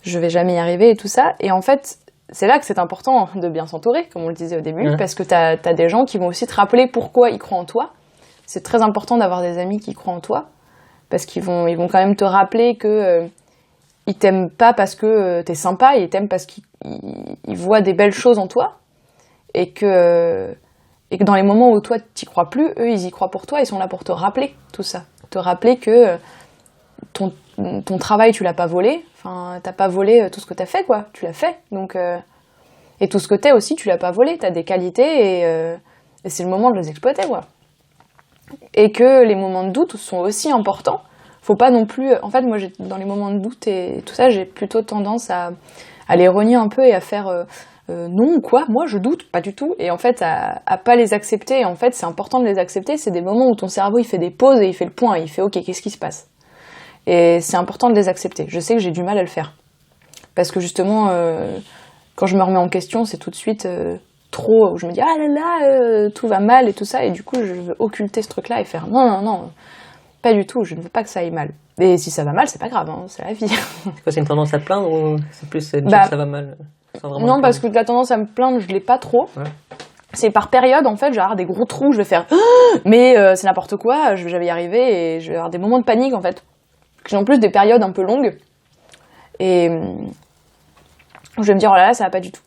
je vais jamais y arriver et tout ça. Et en fait, c'est là que c'est important de bien s'entourer, comme on le disait au début, parce que t'as des gens qui vont aussi te rappeler pourquoi ils croient en toi. C'est très important d'avoir des amis qui croient en toi, parce qu'ils vont quand même te rappeler que ils t'aiment pas parce que t'es sympa, ils t'aiment parce qu'ils voient des belles choses en toi, et que dans les moments où toi t'y crois plus, eux ils y croient pour toi, ils sont là pour te rappeler tout ça, te rappeler que ton travail, tu l'as pas volé. Enfin, t'as pas volé tout ce que t'as fait, quoi. Tu l'as fait. Donc, et tout ce que t'es aussi, tu l'as pas volé. T'as des qualités et c'est le moment de les exploiter, quoi. Et que les moments de doute sont aussi importants. Faut pas non plus... En fait, moi, dans les moments de doute et tout ça, j'ai plutôt tendance à les renier un peu et à faire non, quoi, moi, je doute, pas du tout. Et en fait, à pas les accepter. Et en fait, c'est important de les accepter. C'est des moments où ton cerveau, il fait des pauses et il fait le point. Et il fait, OK, qu'est-ce qui se passe ? Et c'est important de les accepter. Je sais que j'ai du mal à le faire. Parce que justement, quand je me remets en question, c'est tout de suite trop... Où je me dis, ah là là, tout va mal et tout ça. Et du coup, je veux occulter ce truc-là et faire, non, pas du tout, je ne veux pas que ça aille mal. Et si ça va mal, c'est pas grave, hein, c'est la vie. C'est quoi, c'est une tendance à te plaindre ou c'est plus dire que ça va mal non, parce que la tendance à me plaindre, je l'ai pas trop. Ouais. C'est par période, en fait, je vais avoir des gros trous, je vais faire mais c'est n'importe quoi, je vais jamais y arriver, et je vais avoir des moments de panique, en fait. J'ai en plus des périodes un peu longues, et je vais me dire, oh là là, ça va pas du tout.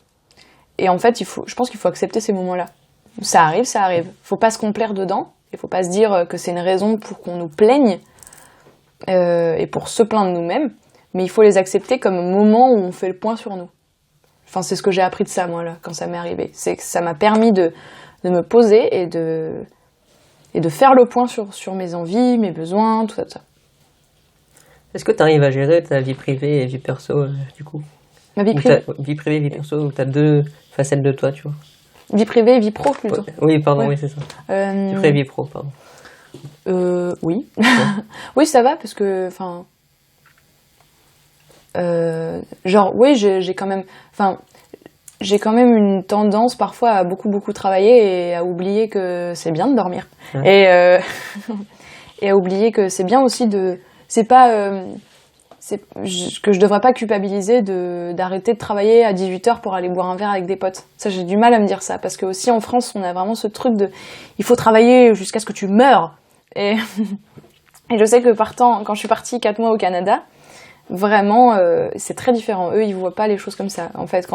Et en fait, je pense qu'il faut accepter ces moments-là. Ça arrive. Faut pas se complaire dedans, il faut pas se dire que c'est une raison pour qu'on nous plaigne, et pour se plaindre nous-mêmes, mais il faut les accepter comme un moment où on fait le point sur nous. Enfin, c'est ce que j'ai appris de ça, moi, là, quand ça m'est arrivé. C'est que ça m'a permis de me poser et de faire le point sur mes envies, mes besoins, tout ça. Est-ce que tu arrives à gérer ta vie privée et vie perso, du coup ? Ma vie privée ? Vie privée, vie perso, où tu as deux facettes de toi, tu vois. Vie privée et vie pro, plutôt. Oui, pardon, oui, c'est ça. Vie privée et vie pro, pardon. Oui. Oui, ça va, parce que, enfin... oui, j'ai quand même... Enfin, j'ai quand même une tendance, parfois, à beaucoup travailler et à oublier que c'est bien de dormir. Ouais. Et à oublier que c'est bien aussi de... C'est pas... que je devrais pas culpabiliser d'arrêter de travailler à 18h pour aller boire un verre avec des potes. Ça, j'ai du mal à me dire ça, parce que aussi en France, on a vraiment ce truc de il faut travailler jusqu'à ce que tu meurs. Et je sais que quand je suis partie 4 mois au Canada, vraiment, c'est très différent. Eux, ils voient pas les choses comme ça. En fait,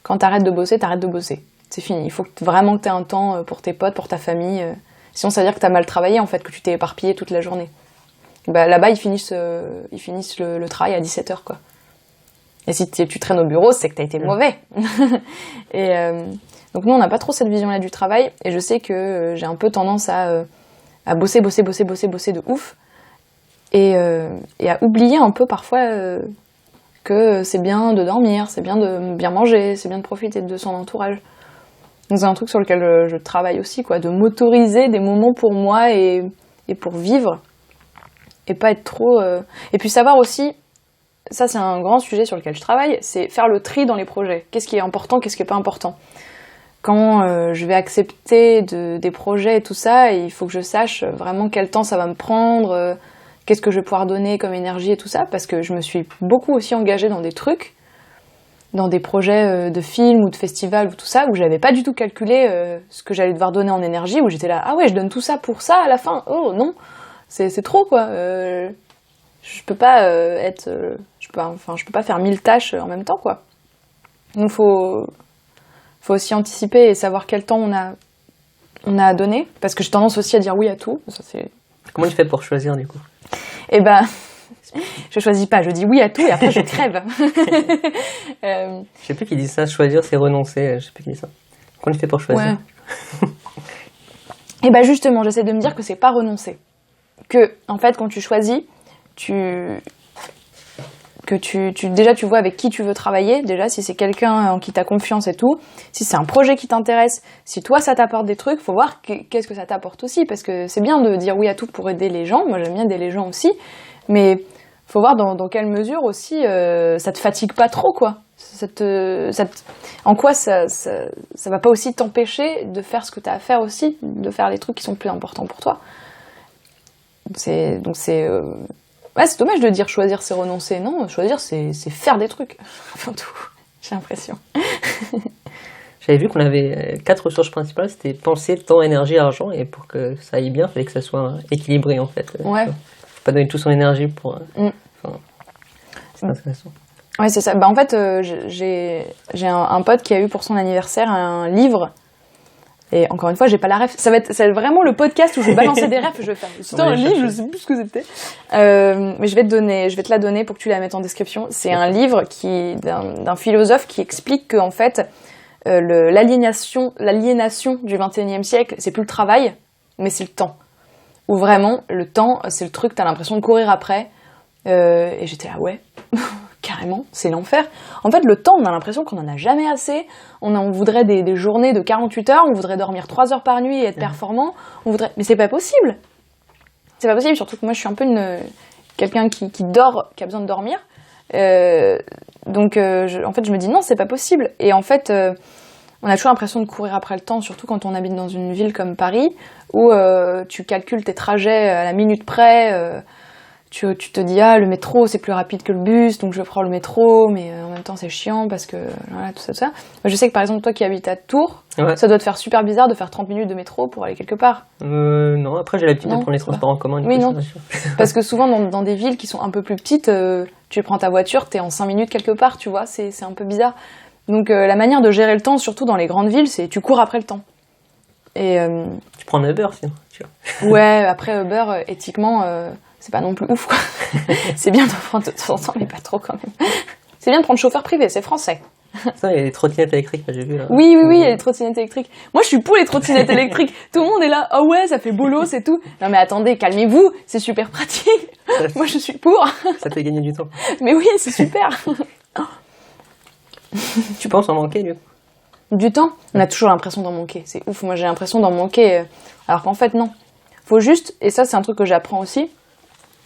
quand t'arrêtes de bosser, t'arrêtes de bosser. C'est fini. Il faut vraiment que t'aies un temps pour tes potes, pour ta famille. Sinon, ça veut dire que t'as mal travaillé, en fait, que tu t'es éparpillé toute la journée. Bah, là-bas, ils finissent le travail à 17h, quoi. Et si tu traînes au bureau, c'est que t'as été mauvais. Et donc nous, on n'a pas trop cette vision-là du travail. Et je sais que j'ai un peu tendance à bosser de ouf. Et à oublier un peu parfois que c'est bien de dormir, c'est bien de bien manger, c'est bien de profiter de son entourage. Donc c'est un truc sur lequel je travaille aussi, quoi, de m'autoriser des moments pour moi et pour vivre. Et pas être trop... Et puis savoir aussi, ça c'est un grand sujet sur lequel je travaille, c'est faire le tri dans les projets. Qu'est-ce qui est important, qu'est-ce qui est pas important. Quand je vais accepter des projets et tout ça, il faut que je sache vraiment quel temps ça va me prendre, qu'est-ce que je vais pouvoir donner comme énergie et tout ça, parce que je me suis beaucoup aussi engagée dans des trucs, dans des projets de films ou de festivals ou tout ça, où j'avais pas du tout calculé ce que j'allais devoir donner en énergie, où j'étais là, ah ouais, je donne tout ça pour ça à la fin, oh non. C'est trop, quoi. Je peux pas je peux pas faire 1000 tâches en même temps, quoi. Donc faut aussi anticiper et savoir quel temps on a à donner, parce que j'ai tendance aussi à dire oui à tout. Ça, c'est... Comment tu fais pour choisir, du coup ? Eh ben, je choisis pas, je dis oui à tout et après je crève. Je sais plus qui dit ça, choisir c'est renoncer, je sais plus qui dit ça. Comment tu fais pour choisir ? Ouais. Et bah justement, j'essaie de me dire que c'est pas renoncer. Que, en fait, quand tu choisis, déjà tu vois avec qui tu veux travailler, déjà si c'est quelqu'un en qui t'as confiance et tout, si c'est un projet qui t'intéresse, si toi ça t'apporte des trucs, faut voir qu'est-ce que ça t'apporte aussi, parce que c'est bien de dire oui à tout pour aider les gens, moi j'aime bien aider les gens aussi, mais faut voir dans quelle mesure aussi ça te fatigue pas trop, quoi. En quoi ça va pas aussi t'empêcher de faire ce que t'as à faire aussi, de faire les trucs qui sont plus importants pour toi. Ouais, c'est dommage de dire choisir c'est renoncer. Non, choisir c'est faire des trucs, avant tout, j'ai l'impression. J'avais vu qu'on avait 4 ressources principales, c'était penser, temps, énergie, argent, et pour que ça aille bien, il fallait que ça soit équilibré en fait. Ouais. Faut pas donner toute son énergie pour... c'est intéressant. Ouais, c'est ça. Bah, en fait, j'ai un pote qui a eu pour son anniversaire un livre. Et encore une fois, j'ai pas la ref. Ça va être vraiment le podcast où je vais balancer des refs. Je vais faire. C'était un livre, je sais plus ce que c'était. Mais je vais te la donner pour que tu la mettes en description. C'est un livre d'un philosophe qui explique que en fait, l'aliénation du 21e siècle, c'est plus le travail, mais c'est le temps. Où vraiment, le temps, c'est le truc que t'as l'impression de courir après. Et j'étais là, ouais. Carrément, c'est l'enfer. En fait, le temps, on a l'impression qu'on en a jamais assez. On voudrait des journées de 48 heures, on voudrait dormir 3 heures par nuit et être performant. Mais c'est pas possible. C'est pas possible, surtout que moi, je suis un peu quelqu'un qui dort, qui a besoin de dormir. Donc, en fait, je me dis non, c'est pas possible. Et en fait, on a toujours l'impression de courir après le temps, surtout quand on habite dans une ville comme Paris, où tu calcules tes trajets à la minute près. Tu te dis, le métro, c'est plus rapide que le bus, donc je prends le métro, mais en même temps, c'est chiant parce que, voilà, tout ça. Moi, je sais que, par exemple, toi qui habites à Tours, ouais. Ça doit te faire super bizarre de faire 30 minutes de métro pour aller quelque part. Non, après, j'ai l'habitude de prendre les transports en commun. Oui, non. Parce que souvent, dans des villes qui sont un peu plus petites, tu prends ta voiture, t'es en 5 minutes quelque part, tu vois, c'est un peu bizarre. Donc, la manière de gérer le temps, surtout dans les grandes villes, c'est tu cours après le temps. Et, tu prends un Uber, sinon, tu vois. Ouais, après, Uber, éthiquement... c'est pas non plus ouf, quoi. C'est bien d'en prendre de temps en temps, mais pas trop quand même. C'est bien de prendre chauffeur privé, c'est français. Ça, il y a les trottinettes électriques, j'ai vu là. Oui, il y a les trottinettes électriques. Moi, je suis pour les trottinettes électriques. Tout le monde est là, oh ouais, ça fait bolos et tout. Non mais attendez, calmez-vous, c'est super pratique. Moi, je suis pour. Ça te fait gagner du temps. Mais oui, c'est super. Tu penses en manquer, du coup ? Du temps ? On a toujours l'impression d'en manquer. C'est ouf, moi j'ai l'impression d'en manquer. Alors qu'en fait, non. Faut juste, et ça c'est un truc que j'apprends aussi,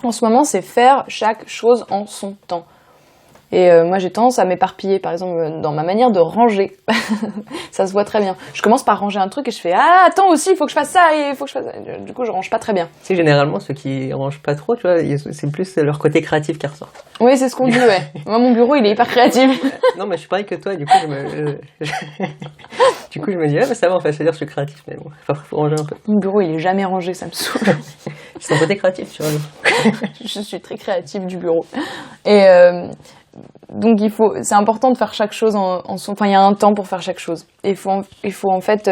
en ce moment, c'est faire chaque chose en son temps. Et moi, j'ai tendance à m'éparpiller, par exemple, dans ma manière de ranger. Ça se voit très bien. Je commence par ranger un truc et je fais « Ah, attends aussi, il faut que je fasse ça et il faut que je fasse ça ». Du coup, je range pas très bien. Tu sais, généralement, ceux qui rangent pas trop, tu vois, c'est plus leur côté créatif qui ressort. Oui, c'est ce qu'on dit, ouais. Moi, mon bureau, il est hyper créatif. Non, mais je suis pareil que toi, du coup, du coup, je me dis « Ah, mais ça va, en fait, c'est-à-dire que je suis créatif, mais bon, faut ranger un peu. » Mon bureau, il est jamais rangé, ça me saoule. C'est ton côté créatif, tu vois. Je suis très créative du bureau. Et... donc c'est important de faire chaque chose enfin il y a un temps pour faire chaque chose. Et il faut en fait,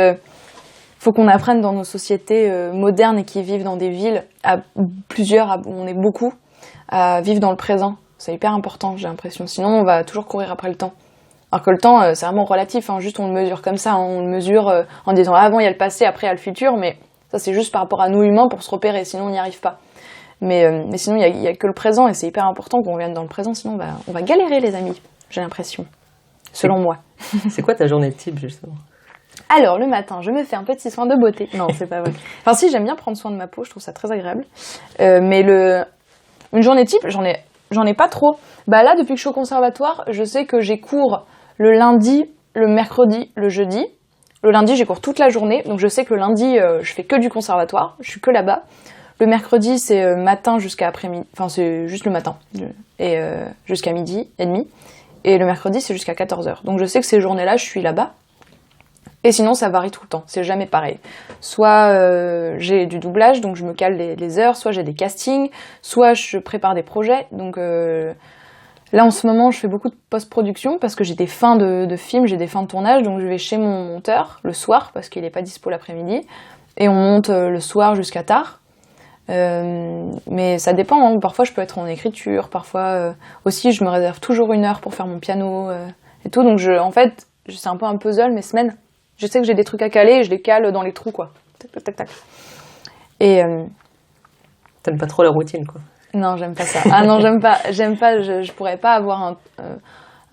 faut qu'on apprenne dans nos sociétés modernes et qui vivent dans des villes on est beaucoup, à vivre dans le présent. C'est hyper important, j'ai l'impression. Sinon, on va toujours courir après le temps. Alors que le temps, c'est vraiment relatif, hein, juste on le mesure comme ça, hein, on le mesure en disant avant il y a le passé, après il y a le futur, mais ça c'est juste par rapport à nous humains pour se repérer, sinon on n'y arrive pas. Mais sinon, il y a que le présent et c'est hyper important qu'on vienne dans le présent, sinon on va galérer, les amis, j'ai l'impression, selon moi. C'est quoi ta journée type, justement ? Alors, le matin, je me fais un petit soin de beauté. Non, c'est pas vrai. Enfin si, j'aime bien prendre soin de ma peau, je trouve ça très agréable. Mais une journée type, j'en ai pas trop. Bah là, depuis que je suis au conservatoire, je sais que j'ai cours le lundi, le mercredi, le jeudi. Le lundi, j'ai cours toute la journée, donc je sais que le lundi, je fais que du conservatoire, je suis que là-bas. Le mercredi, c'est matin jusqu'à après-midi. Enfin, c'est juste le matin. Et jusqu'à midi et demi. Et le mercredi, c'est jusqu'à 14h. Donc je sais que ces journées-là, je suis là-bas. Et sinon, ça varie tout le temps. C'est jamais pareil. Soit j'ai du doublage, donc je me cale les heures. Soit j'ai des castings. Soit je prépare des projets. Donc là, en ce moment, je fais beaucoup de post-production parce que j'ai des fins de films, j'ai des fins de tournage. Donc je vais chez mon monteur le soir parce qu'il n'est pas dispo l'après-midi. Et on monte le soir jusqu'à tard. Mais ça dépend, hein. Parfois je peux être en écriture, parfois aussi je me réserve toujours 1 heure pour faire mon piano et tout, donc en fait c'est un peu un puzzle mes semaines, je sais que j'ai des trucs à caler et je les cale dans les trous, quoi. tac, tac, tac, tac. Et T'aimes pas trop la routine, quoi. non, j'aime pas ça. Ah non, j'aime pas. Je pourrais pas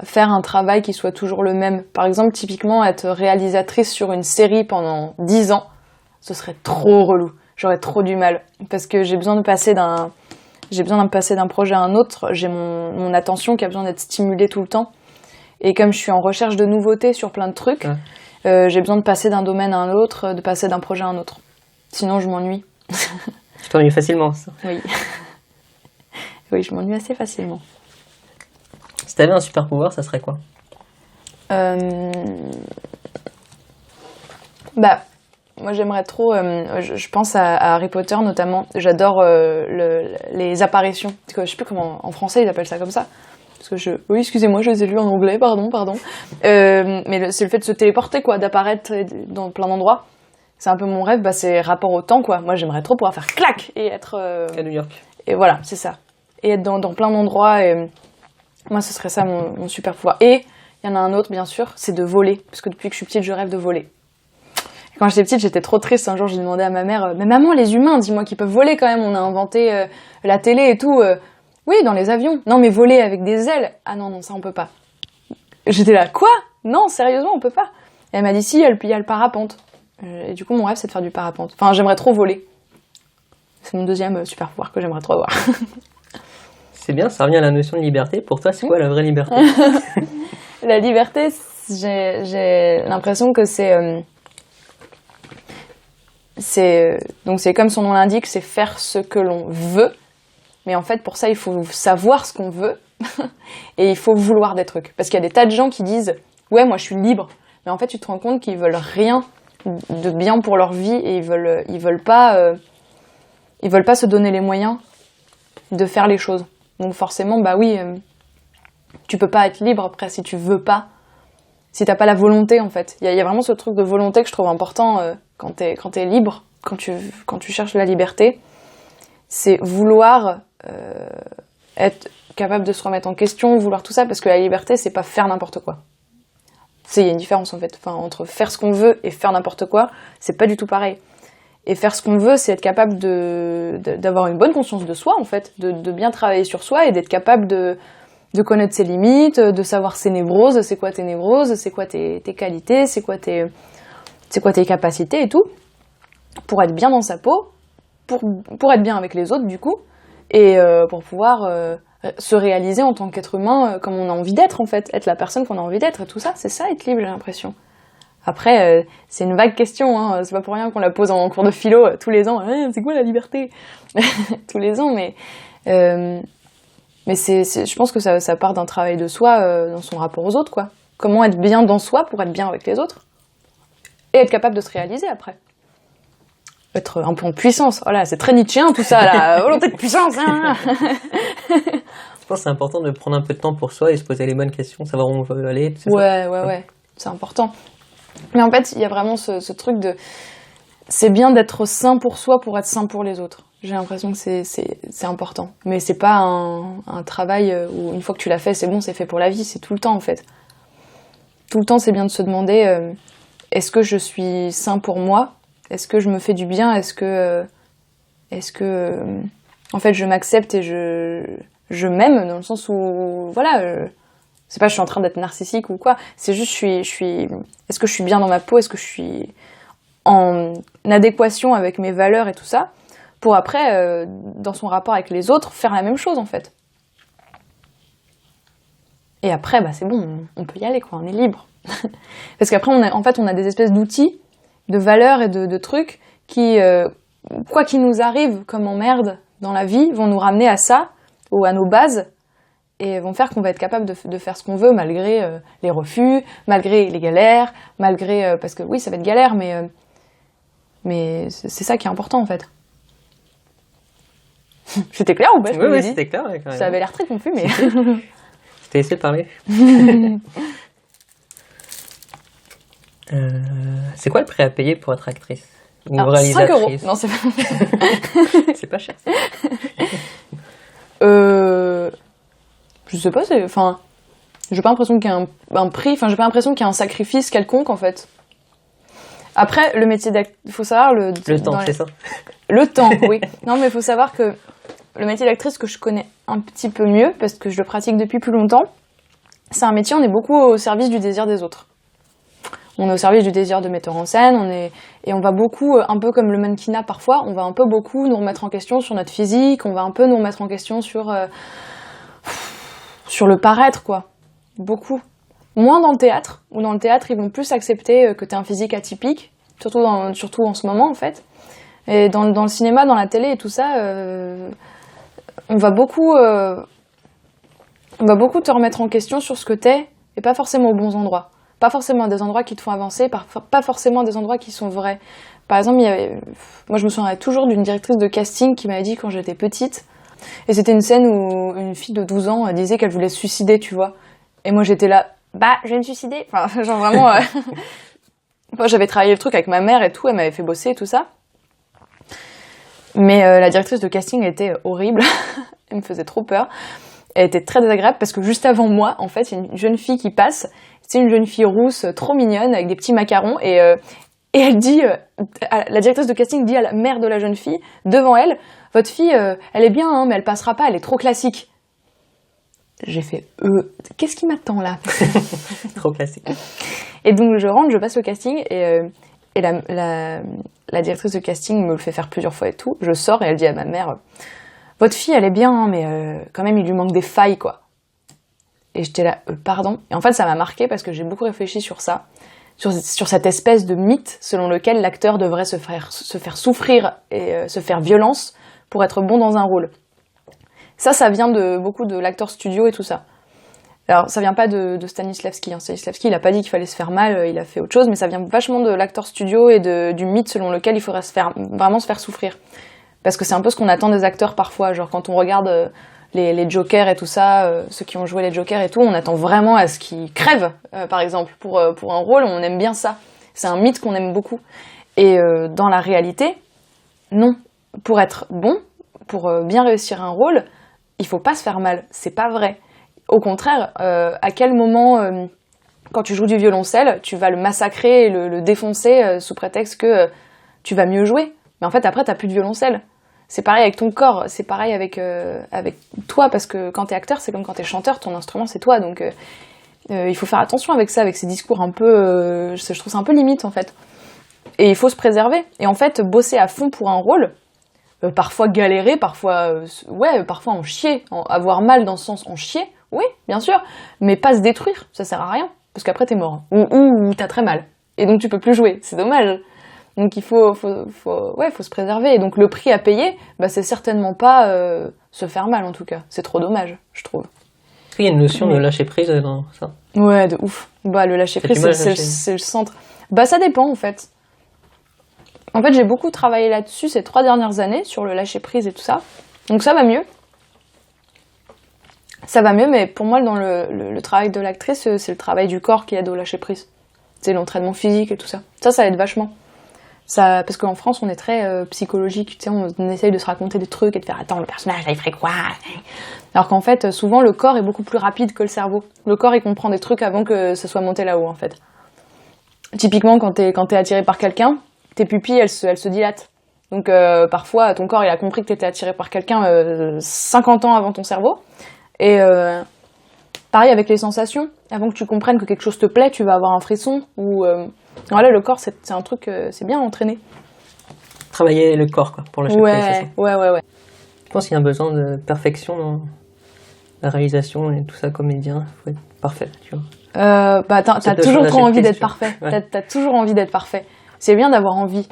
faire un travail qui soit toujours le même. Par exemple, typiquement, être réalisatrice sur une série pendant 10 ans, ce serait trop relou. J'aurais trop du mal. Parce que j'ai besoin de passer d'un projet à un autre. J'ai mon attention qui a besoin d'être stimulée tout le temps. Et comme je suis en recherche de nouveautés sur plein de trucs, j'ai besoin de passer d'un domaine à un autre, de passer d'un projet à un autre. Sinon, je m'ennuie. Tu t'ennuies facilement, ça. Oui. Oui, je m'ennuie assez facilement. Si t'avais un super pouvoir, ça serait quoi? Moi j'aimerais trop, je pense à Harry Potter notamment, j'adore les apparitions, je sais plus comment en français ils appellent ça comme ça, parce que oui excusez-moi je les ai lus en anglais, pardon, mais c'est le fait de se téléporter quoi, d'apparaître dans plein d'endroits, c'est un peu mon rêve, c'est rapport au temps quoi, moi j'aimerais trop pouvoir faire clac et être... à New York. Et voilà, c'est ça, et être dans plein d'endroits, et moi ce serait ça mon super pouvoir. Et il y en a un autre bien sûr, c'est de voler, parce que depuis que je suis petite je rêve de voler. Quand j'étais petite, j'étais trop triste. Un jour, j'ai demandé à ma mère, mais maman, les humains, dis-moi qu'ils peuvent voler quand même. On a inventé la télé et tout. Oui, dans les avions. Non, mais voler avec des ailes. Ah non, ça on peut pas. J'étais là, quoi? Non, sérieusement, on peut pas. Et elle m'a dit, si, il y a le parapente. Et du coup, mon rêve, c'est de faire du parapente. Enfin, j'aimerais trop voler. C'est mon deuxième super pouvoir que j'aimerais trop avoir. C'est bien, ça revient à la notion de liberté. Pour toi, c'est quoi la vraie liberté? La liberté, j'ai l'impression que donc c'est comme son nom l'indique, c'est faire ce que l'on veut, mais en fait pour ça il faut savoir ce qu'on veut et il faut vouloir des trucs, parce qu'il y a des tas de gens qui disent ouais moi je suis libre, mais en fait tu te rends compte qu'ils veulent rien de bien pour leur vie et ils veulent pas se donner les moyens de faire les choses, donc forcément tu peux pas être libre après si tu veux pas, si t'as pas la volonté en fait. Il y a vraiment ce truc de volonté que je trouve important quand t'es libre, quand tu cherches la liberté, c'est vouloir être capable de se remettre en question, vouloir tout ça, parce que la liberté c'est pas faire n'importe quoi. Il y a une différence en fait, entre faire ce qu'on veut et faire n'importe quoi, c'est pas du tout pareil. Et faire ce qu'on veut, c'est être capable d'avoir une bonne conscience de soi en fait, de bien travailler sur soi et d'être capable de connaître ses limites, de savoir ses névroses, c'est quoi tes névroses, c'est quoi tes qualités, c'est quoi tes capacités et tout, pour être bien dans sa peau, pour être bien avec les autres du coup, et pour pouvoir se réaliser en tant qu'être humain comme on a envie d'être en fait, être la personne qu'on a envie d'être et tout ça, c'est ça être libre j'ai l'impression. Après, c'est une vague question, hein, c'est pas pour rien qu'on la pose en cours de philo tous les ans, c'est quoi la liberté? Tous les ans, mais je pense que ça part d'un travail de soi dans son rapport aux autres, quoi. Comment être bien dans soi pour être bien avec les autres et être capable de se réaliser après. Être un peu en puissance. Voilà, c'est très nietzschéen tout ça, la volonté de puissance. Hein. Je pense que c'est important de prendre un peu de temps pour soi et se poser les bonnes questions, savoir où on veut aller. Ouais, c'est important. Mais en fait, il y a vraiment ce truc de... C'est bien d'être sain pour soi pour être sain pour les autres. J'ai l'impression que c'est important. Mais c'est pas un travail où une fois que tu l'as fait, c'est bon, c'est fait pour la vie. C'est tout le temps, en fait. Tout le temps, c'est bien de se demander est-ce que je suis sain pour moi? Est-ce que je me fais du bien? Est-ce que en fait, je m'accepte et je m'aime dans le sens où, voilà... c'est pas je suis en train d'être narcissique ou quoi. C'est juste est-ce que je suis bien dans ma peau? Est-ce que je suis en adéquation avec mes valeurs et tout ça? Pour après, dans son rapport avec les autres, faire la même chose en fait. Et après, c'est bon, on peut y aller, quoi, on est libre. Parce qu'après, on a des espèces d'outils, de valeurs et de trucs qui, quoi qu'il nous arrive comme emmerde dans la vie, vont nous ramener à ça, ou à nos bases, et vont faire qu'on va être capable de faire ce qu'on veut, malgré les refus, malgré les galères, malgré... parce que oui, ça va être galère, mais c'est ça qui est important en fait. C'était clair ou pas? Oui, c'était clair. Ça avait l'air très confus, mais... Je t'ai laissé parler. C'est quoi le prix à payer pour être actrice ou réalisatrice? 5 €. Non, c'est pas... C'est pas cher. Je sais pas, j'ai pas l'impression qu'il y a un prix, j'ai pas l'impression qu'il y a un sacrifice quelconque en fait. Après, le métier d'actrice, il faut savoir... Le temps, c'est ça? Le temps, oui. Non, mais il faut savoir que le métier d'actrice que je connais un petit peu mieux, parce que je le pratique depuis plus longtemps, c'est un métier, on est beaucoup au service du désir des autres. On est au service du désir de metteur en scène, et on va beaucoup, un peu comme le mannequinat parfois, on va un peu beaucoup nous remettre en question sur notre physique, on va un peu nous remettre en question sur le paraître, quoi. Beaucoup. Moins dans le théâtre, où dans le théâtre, ils vont plus accepter que t'aies un physique atypique, surtout en ce moment, en fait. Et dans le cinéma, dans la télé et tout ça, on va beaucoup te remettre en question sur ce que t'es, et pas forcément aux bons endroits. Pas forcément à des endroits qui te font avancer, pas forcément à des endroits qui sont vrais. Par exemple, moi je me souviendrai toujours d'une directrice de casting qui m'avait dit quand j'étais petite, et c'était une scène où une fille de 12 ans disait qu'elle voulait se suicider, tu vois. Et moi j'étais là, je vais me suicider. Enfin, genre vraiment... Moi j'avais travaillé le truc avec ma mère et tout, elle m'avait fait bosser et tout ça. Mais la directrice de casting était horrible, elle me faisait trop peur. Elle était très désagréable parce que juste avant moi, en fait, il y a une jeune fille qui passe. C'est une jeune fille rousse, trop mignonne, avec des petits macarons. Et elle dit, la directrice de casting dit à la mère de la jeune fille, devant elle, votre fille, elle est bien, hein, mais elle passera pas, elle est trop classique. J'ai fait, qu'est-ce qui m'attend là? Trop classique. Et donc je rentre, je passe le casting et la directrice de casting me le fait faire plusieurs fois et tout. Je sors et elle dit à ma mère, votre fille, elle est bien, hein, mais quand même, il lui manque des failles, quoi. Et j'étais là, pardon. Et en fait, ça m'a marqué parce que j'ai beaucoup réfléchi sur ça, sur cette espèce de mythe selon lequel l'acteur devrait se faire souffrir et se faire violence pour être bon dans un rôle. Ça vient beaucoup de l'acteur studio et tout ça. Alors, ça vient pas de Stanislavski. Hein. Stanislavski, il a pas dit qu'il fallait se faire mal, il a fait autre chose, mais ça vient vachement de l'acteur studio et du mythe selon lequel il faudrait vraiment se faire souffrir. Parce que c'est un peu ce qu'on attend des acteurs parfois. Genre, quand on regarde les Jokers et tout ça, ceux qui ont joué les Jokers et tout, on attend vraiment à ce qu'ils crèvent, par exemple. Pour un rôle, on aime bien ça. C'est un mythe qu'on aime beaucoup. Et dans la réalité, non. Pour être bon, pour bien réussir un rôle, il faut pas se faire mal. C'est pas vrai. Au contraire, à quel moment, quand tu joues du violoncelle, tu vas le massacrer et le défoncer sous prétexte que tu vas mieux jouer. Mais en fait, après, t'as plus de violoncelle. C'est pareil avec ton corps, c'est pareil avec toi, parce que quand t'es acteur, c'est comme quand t'es chanteur, ton instrument, c'est toi. Donc, il faut faire attention avec ça, avec ces discours un peu... je trouve ça un peu limite, en fait. Et il faut se préserver. Et en fait, bosser à fond pour un rôle, parfois galérer, parfois en chier, avoir mal dans le sens en chier, oui, bien sûr, mais pas se détruire, ça sert à rien, parce qu'après t'es mort, ou t'as très mal, et donc tu peux plus jouer, c'est dommage. Donc il faut se préserver, et donc le prix à payer, c'est certainement pas se faire mal en tout cas, c'est trop dommage, je trouve. Est-ce qu'il y a une notion de lâcher prise dans ça? Ouais, de ouf. Le lâcher prise, c'est le centre. Ça dépend en fait. En fait, j'ai beaucoup travaillé là-dessus ces 3 dernières années, sur le lâcher-prise et tout ça. Donc ça va mieux. Ça va mieux, mais pour moi, dans le travail de l'actrice, c'est le travail du corps qui aide au lâcher-prise. C'est l'entraînement physique et tout ça. Ça aide vachement. Parce qu'en France, on est très psychologique. Tu sais, on essaye de se raconter des trucs et de faire « Attends, le personnage, là, il ferait quoi ?» Alors qu'en fait, souvent, le corps est beaucoup plus rapide que le cerveau. Le corps, il comprend des trucs avant que ça soit monté là-haut, en fait. Typiquement, quand t'es attiré par quelqu'un, tes pupilles, elles se dilatent. Donc parfois, ton corps, il a compris que t'étais attiré par quelqu'un 50 ans avant ton cerveau. Et pareil avec les sensations. Avant que tu comprennes que quelque chose te plaît, tu vas avoir un frisson. Voilà, le corps, c'est un truc, c'est bien entraîné. Travailler le corps, quoi, pour lâcher prise, c'est ça. Ouais. Je pense qu'il y a un besoin de perfection dans la réalisation et tout ça, comédien. Il faut être parfait, tu vois. T'as toujours trop envie d'être parfait. Ouais. T'as toujours envie d'être parfait. C'est bien d'avoir envie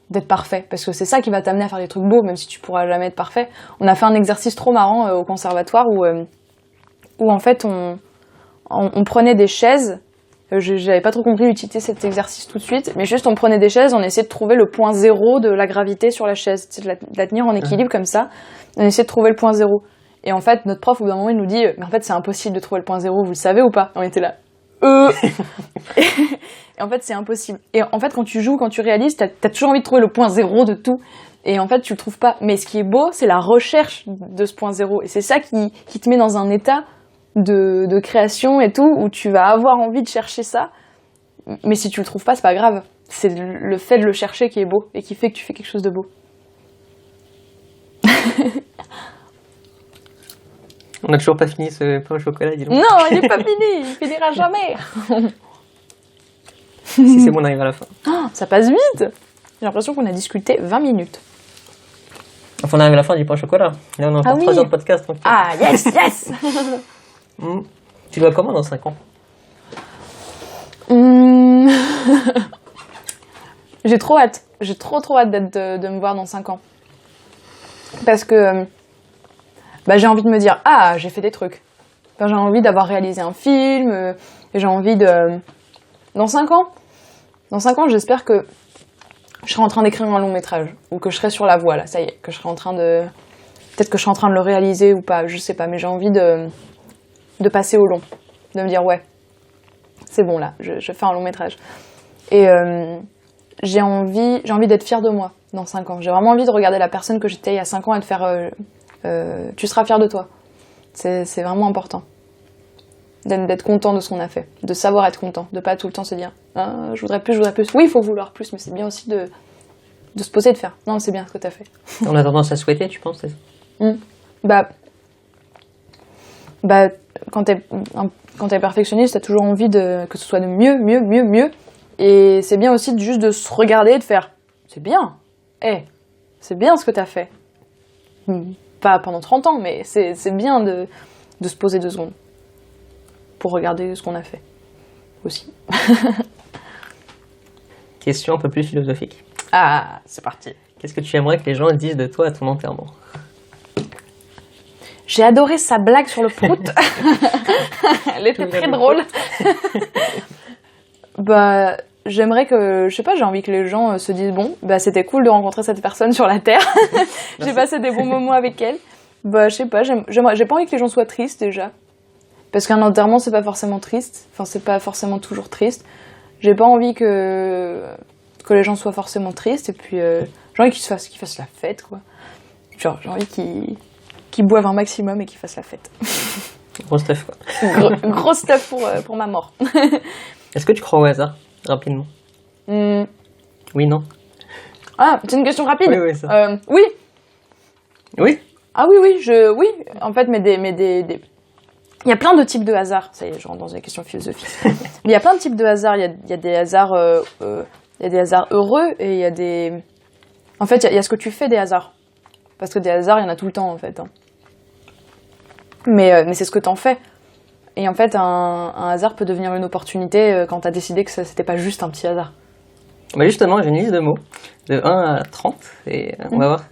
d'être parfait, parce que c'est ça qui va t'amener à faire des trucs beaux, même si tu pourras jamais être parfait. On a fait un exercice trop marrant au conservatoire où en fait on prenait des chaises. J'avais pas trop compris l'utilité de cet exercice tout de suite, mais juste on prenait des chaises, on essayait de trouver le point zéro de la gravité sur la chaise, de la tenir en équilibre comme ça, on essayait de trouver le point zéro. Et en fait, notre prof, au bout d'un moment, il nous dit « Mais en fait, c'est impossible de trouver le point zéro, vous le savez ou pas ?» On était là Et en fait, c'est impossible. Et en fait, quand tu joues, quand tu réalises, t'as toujours envie de trouver le point zéro de tout. Et en fait, tu le trouves pas. Mais ce qui est beau, c'est la recherche de ce point zéro. Et c'est ça qui te met dans un état de création et tout, où tu vas avoir envie de chercher ça. Mais si tu le trouves pas, c'est pas grave. c'est le fait de le chercher qui est beau et qui fait que tu fais quelque chose de beau. On n'a toujours pas fini ce pain au chocolat, dis donc. Non, il n'est pas fini, il finira jamais. Si c'est bon, on arrive à la fin. Oh, ça passe vite. J'ai l'impression qu'on a discuté 20 minutes. Enfin, on arrive à la fin du pain au chocolat. Là, on a encore 3 heures de podcast. Donc... Ah, yes. Tu dois comment dans 5 ans? J'ai trop hâte. J'ai trop hâte de me voir dans 5 ans. Parce que j'ai envie de me dire, ah, j'ai fait des trucs. Enfin, j'ai envie d'avoir réalisé un film. Et j'ai envie de... Dans 5 ans, j'espère que je serai en train d'écrire un long métrage. Ou que je serai sur la voie, là, ça y est. Que je serai en train de... Peut-être que je serai en train de le réaliser ou pas, je sais pas. Mais j'ai envie de passer au long. De me dire, ouais, c'est bon, là, je fais un long métrage. Et j'ai envie d'être fière de moi dans 5 ans. J'ai vraiment envie de regarder la personne que j'étais il y a 5 ans et de faire tu seras fière de toi. C'est vraiment important. D'être content de ce qu'on a fait. De savoir être content. De pas tout le temps se dire je voudrais plus. Oui, il faut vouloir plus, mais c'est bien aussi de se poser et de faire. Non, c'est bien ce que t'as fait. On a tendance à souhaiter, tu penses, c'est ça? Quand t'es perfectionniste, t'as toujours envie que ce soit de mieux. Et c'est bien aussi juste de se regarder et de faire c'est bien. C'est bien ce que t'as fait. Pas pendant 30 ans, mais c'est bien de se poser 2 secondes pour regarder ce qu'on a fait aussi. Question un peu plus philosophique. Ah, c'est parti. Qu'est-ce que tu aimerais que les gens disent de toi à ton enterrement? J'ai adoré sa blague sur le prout. Elle était très drôle. J'aimerais que, je sais pas, j'ai envie que les gens se disent bon, c'était cool de rencontrer cette personne sur la Terre. J'ai passé des bons moments avec elle. Je sais pas, j'ai pas envie que les gens soient tristes déjà. Parce qu'un enterrement, c'est pas forcément triste. Enfin, c'est pas forcément toujours triste. J'ai pas envie que les gens soient forcément tristes. Et puis, j'ai envie qu'ils fassent la fête, quoi. Genre, j'ai envie qu'ils boivent un maximum et qu'ils fassent la fête. Gros stuff, quoi. Gros stuff pour ma mort. Est-ce que tu crois au hasard, rapidement? Oui, non? Ah, c'est une question rapide? Oui, ça. Oui. Oui? Ah oui, oui. En fait, mais il y a plein de types de hasards. Ça y est, je rentre dans une question philosophique. Mais il y a plein de types de hasards. Il y a des hasards, il y a des hasards heureux et il y a des... En fait, il y a ce que tu fais des hasards. Parce que des hasards, il y en a tout le temps, en fait. Mais c'est ce que t'en fais. Et en fait, un hasard peut devenir une opportunité quand t'as décidé que c'était pas juste un petit hasard. Justement, j'ai une liste de mots, de 1 à 30, et on va voir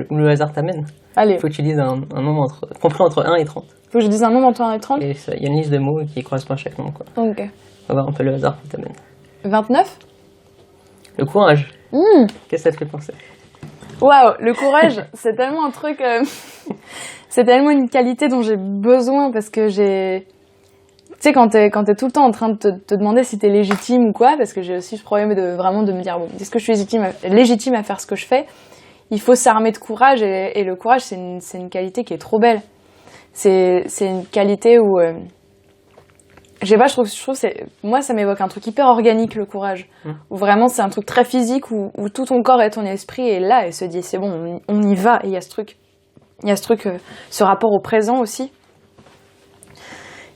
où le hasard t'amène. Allez. Il faut que tu dises un nombre compris entre 1 et 30. Faut que je dise un nombre entre 1 et 30? Et il y a une liste de mots qui correspond à chaque nombre, quoi. Ok. On va voir un peu le hasard qui t'amène. 29? Le courage. Qu'est-ce que ça te fait penser? Waouh, le courage, c'est tellement un truc... c'est tellement une qualité dont j'ai besoin parce que j'ai... Tu sais, quand t'es tout le temps en train de te demander si t'es légitime ou quoi, parce que j'ai aussi ce problème de me dire, bon, est-ce que je suis légitime à faire ce que je fais? Il faut s'armer de courage et le courage, c'est une qualité qui est trop belle. C'est une qualité où... je sais pas, je trouve moi, ça m'évoque un truc hyper organique, le courage. Où vraiment, c'est un truc très physique où tout ton corps et ton esprit est là et se dit, c'est bon, on y va. Et il y a ce truc, ce rapport au présent aussi.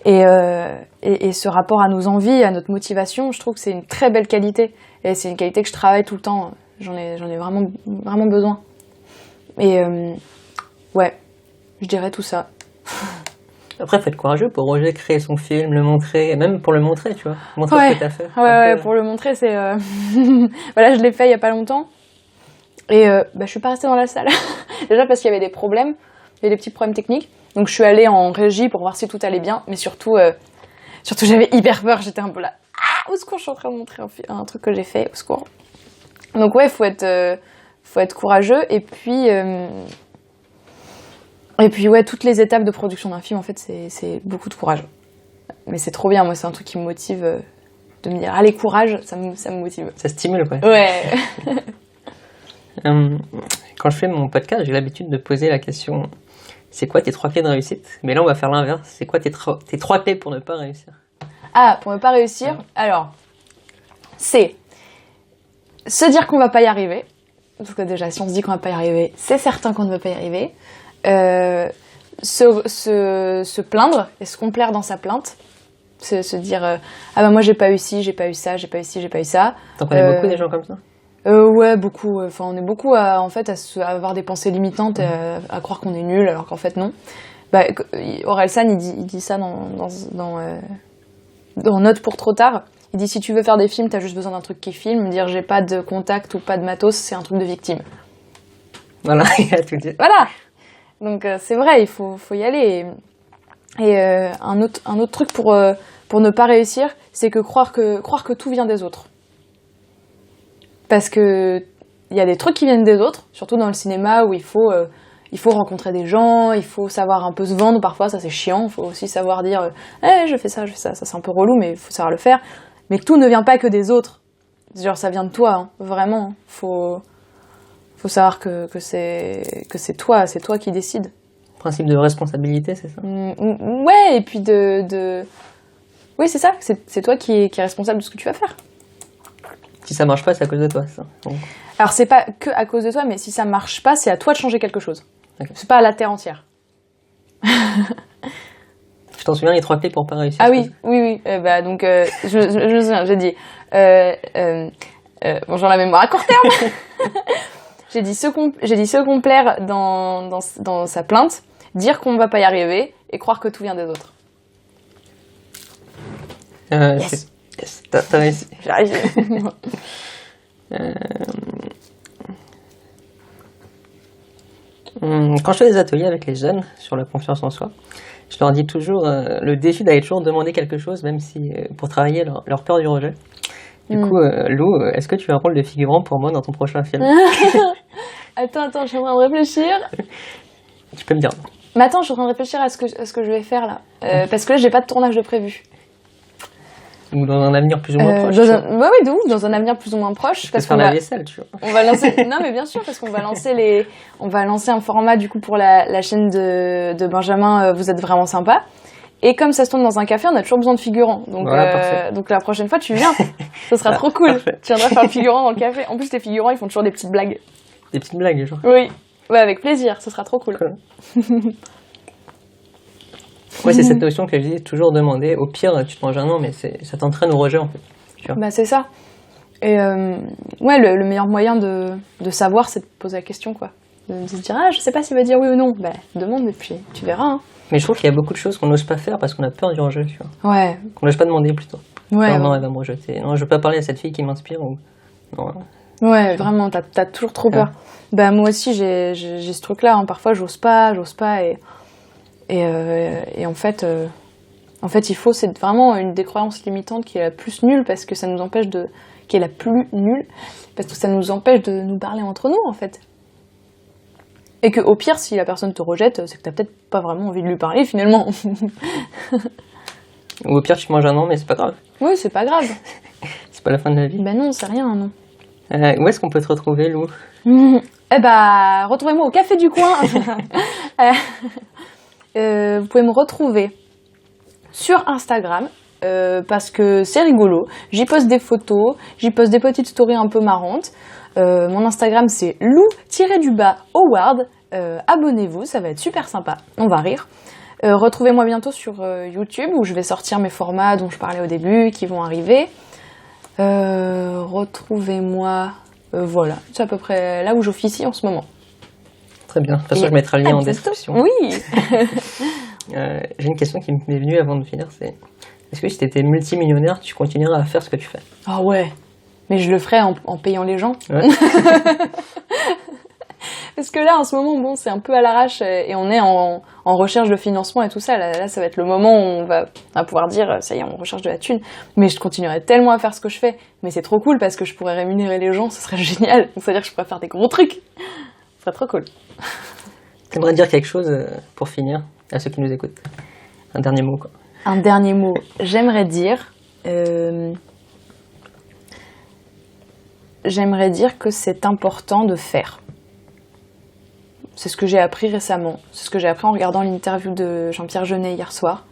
Et ce rapport à nos envies, à notre motivation, je trouve que c'est une très belle qualité. Et c'est une qualité que je travaille tout le temps. J'en ai vraiment, vraiment besoin. Et ouais, je dirais tout ça. Après, faut être courageux pour oser créer son film, le montrer, même pour le montrer, tu vois. Montrer ce que t'as fait. Ouais, pour le montrer, c'est... Voilà, je l'ai fait il y a pas longtemps. Et je suis pas restée dans la salle. Déjà parce qu'il y avait des problèmes. Il y avait des petits problèmes techniques. Donc je suis allée en régie pour voir si tout allait bien. Mais surtout j'avais hyper peur. J'étais un peu là. Ah, au secours, je suis en train de montrer un truc que j'ai fait. Au secours. Donc ouais, faut être courageux. Et puis ouais, toutes les étapes de production d'un film, en fait, c'est beaucoup de courage. Mais c'est trop bien. Moi, c'est un truc qui me motive de me dire, allez, courage, ça me motive. Ça stimule, quoi. Ouais. Quand je fais mon podcast, j'ai l'habitude de poser la question, c'est quoi tes 3 clés de réussite? Mais là, on va faire l'inverse. C'est quoi tes 3 clés pour ne pas réussir? Ah, pour ne pas réussir? Alors, c'est se dire qu'on va pas y arriver, parce que déjà, si on se dit qu'on va pas y arriver, c'est certain qu'on ne va pas y arriver. Se plaindre et se complaire dans sa plainte. Se dire ah bah moi j'ai pas eu ci, j'ai pas eu ça, j'ai pas eu ci, j'ai pas eu ça. T'en connais beaucoup des gens comme ça? Ouais, beaucoup. Enfin, on est beaucoup à avoir des pensées limitantes, à croire qu'on est nul, alors qu'en fait non. Bah, Orelsan, il dit ça dans Note pour trop tard. Il dit si tu veux faire des films, t'as juste besoin d'un truc qui filme. Dire j'ai pas de contact ou pas de matos, c'est un truc de victime. Voilà, il a tout dit. Voilà. Donc c'est vrai, il faut y aller. Et un autre truc pour ne pas réussir, c'est que croire que tout vient des autres. Parce que il y a des trucs qui viennent des autres, surtout dans le cinéma où il faut rencontrer des gens, il faut savoir un peu se vendre, parfois ça c'est chiant, il faut aussi savoir dire je fais ça, ça c'est un peu relou, mais il faut savoir le faire. Mais tout ne vient pas que des autres, genre ça vient de toi, hein, vraiment. Faut savoir que c'est toi qui décides. Principe de responsabilité, c'est ça? Ouais, et puis oui, c'est ça, c'est toi qui est responsable de ce que tu vas faire. Si ça marche pas, c'est à cause de toi, ça. Donc... Alors, c'est pas que à cause de toi, mais si ça marche pas, c'est à toi de changer quelque chose. Okay. C'est pas à la terre entière. Je t'en souviens, les 3 clés pour pas réussir. Ah oui. Donc, je me souviens, j'ai dit... bonjour la mémoire à court terme. J'ai dit se complaire dans sa plainte, dire qu'on va pas y arriver et croire que tout vient des autres. Yes. T'as réussi. J'ai réussi. Quand je fais des ateliers avec les jeunes sur la confiance en soi, je leur dis toujours le défi d'aller toujours demander quelque chose, même si pour travailler leur peur du rejet. Du coup, Lou, est-ce que tu as un rôle de figurant pour moi dans ton prochain film? Attends, je suis en train de réfléchir. Tu peux me dire. Mais attends, je suis en train de réfléchir à ce que je vais faire là. Parce que là, j'ai pas de tournage de prévu. Ou dans un avenir plus ou moins proche. Oui, de ouf, dans un avenir plus ou moins proche. Parce qu'on la vaisselle, tu vois. On va lancer. Non, mais bien sûr, parce qu'on va lancer un format du coup pour la chaîne de Benjamin. Vous êtes vraiment sympa. Et comme ça se tourne dans un café, on a toujours besoin de figurants. Donc, voilà, donc la prochaine fois, tu viens. Ce sera trop cool. Parfait. Tu viendras faire le figurant dans le café. En plus, les figurants, ils font toujours des petites blagues. Des petites blagues, genre. Oui. Ouais, avec plaisir. Ce sera trop cool. Ouais, c'est cette notion que je dis, toujours demander. Au pire, tu te manges un nom, mais ça t'entraîne au rejet, en fait. Tu vois. Bah, c'est ça. Et ouais, le meilleur moyen de savoir, c'est de poser la question, quoi. De se dire, je sais pas s'il va dire oui ou non. Bah, demande et puis tu verras. Hein. Mais je trouve qu'il y a beaucoup de choses qu'on n'ose pas faire parce qu'on a peur du rejet, tu vois. Ouais. Qu'on n'ose pas demander, plutôt. Ouais. Non, elle va me rejeter. Non, je veux pas parler à cette fille qui m'inspire. Ou... Non. Ouais, vraiment, t'as toujours trop peur. Bah, moi aussi, j'ai ce truc-là. Hein. Parfois, j'ose pas. Et en fait, c'est vraiment une des croyances limitantes qui est la plus nulle parce que ça nous empêche qui est la plus nulle parce que ça nous empêche de nous parler entre nous, en fait. Et que au pire, si la personne te rejette, c'est que t'as peut-être pas vraiment envie de lui parler, finalement. Ou au pire, tu manges un nom, mais c'est pas grave. Oui, c'est pas grave. C'est pas la fin de la vie. Ben non, c'est rien, non. Où est-ce qu'on peut te retrouver, Lou? Retrouvez-moi au café du coin. Vous pouvez me retrouver sur Instagram parce que c'est rigolo. J'y poste des photos, j'y poste des petites stories un peu marrantes. Mon Instagram c'est lou-howard. Abonnez-vous, ça va être super sympa. On va rire. Retrouvez-moi bientôt sur YouTube où je vais sortir mes formats dont je parlais au début qui vont arriver. Retrouvez-moi, voilà, c'est à peu près là où j'officie en ce moment. Très bien. De toute façon, je mettrai le lien en description. Oui. J'ai une question qui m'est venue avant de finir, c'est est-ce que si tu étais multimillionnaire, tu continuerais à faire ce que tu fais? Ah ouais, mais je le ferais en payant les gens. Ouais. Parce que là, en ce moment, bon, c'est un peu à l'arrache et on est en recherche de financement et tout ça. Là, ça va être le moment où on va pouvoir dire, ça y est, on recherche de la thune. Mais je continuerai tellement à faire ce que je fais. Mais c'est trop cool parce que je pourrais rémunérer les gens, ce serait génial. Donc, c'est-à-dire que je pourrais faire des gros trucs. Ce serait trop cool. T'aimerais dire quelque chose pour finir à ceux qui nous écoutent? Un dernier mot, quoi. Un dernier mot. J'aimerais dire que c'est important de faire. C'est ce que j'ai appris récemment. C'est ce que j'ai appris en regardant l'interview de Jean-Pierre Jeunet hier soir.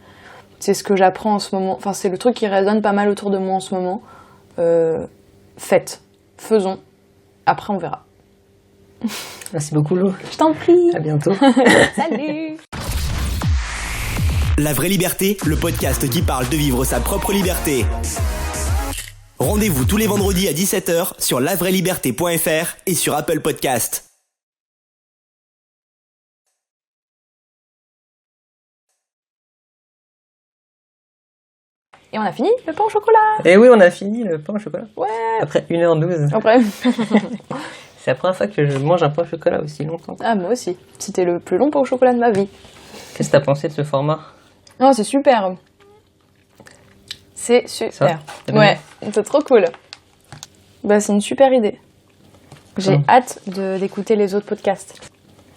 C'est ce que j'apprends en ce moment. Enfin, c'est le truc qui résonne pas mal autour de moi en ce moment. Faites. Faisons. Après, on verra. Merci beaucoup, Lou. Je t'en prie. À bientôt. Salut. La vraie liberté, le podcast qui parle de vivre sa propre liberté. Rendez-vous tous les vendredis à 17h sur lavrailiberté.fr et sur Apple Podcast. Et on a fini le pain au chocolat. Et oui, on a fini le pain au chocolat. Ouais. Après 1h12. Après. C'est la première fois que je mange un pain au chocolat aussi longtemps. Ah, moi aussi. C'était le plus long pain au chocolat de ma vie. Qu'est-ce que t'as pensé de ce format? Non, c'est super. C'est super. T'as bien Ouais, c'est trop cool. Bah, c'est une super idée. J'ai hâte d'écouter les autres podcasts.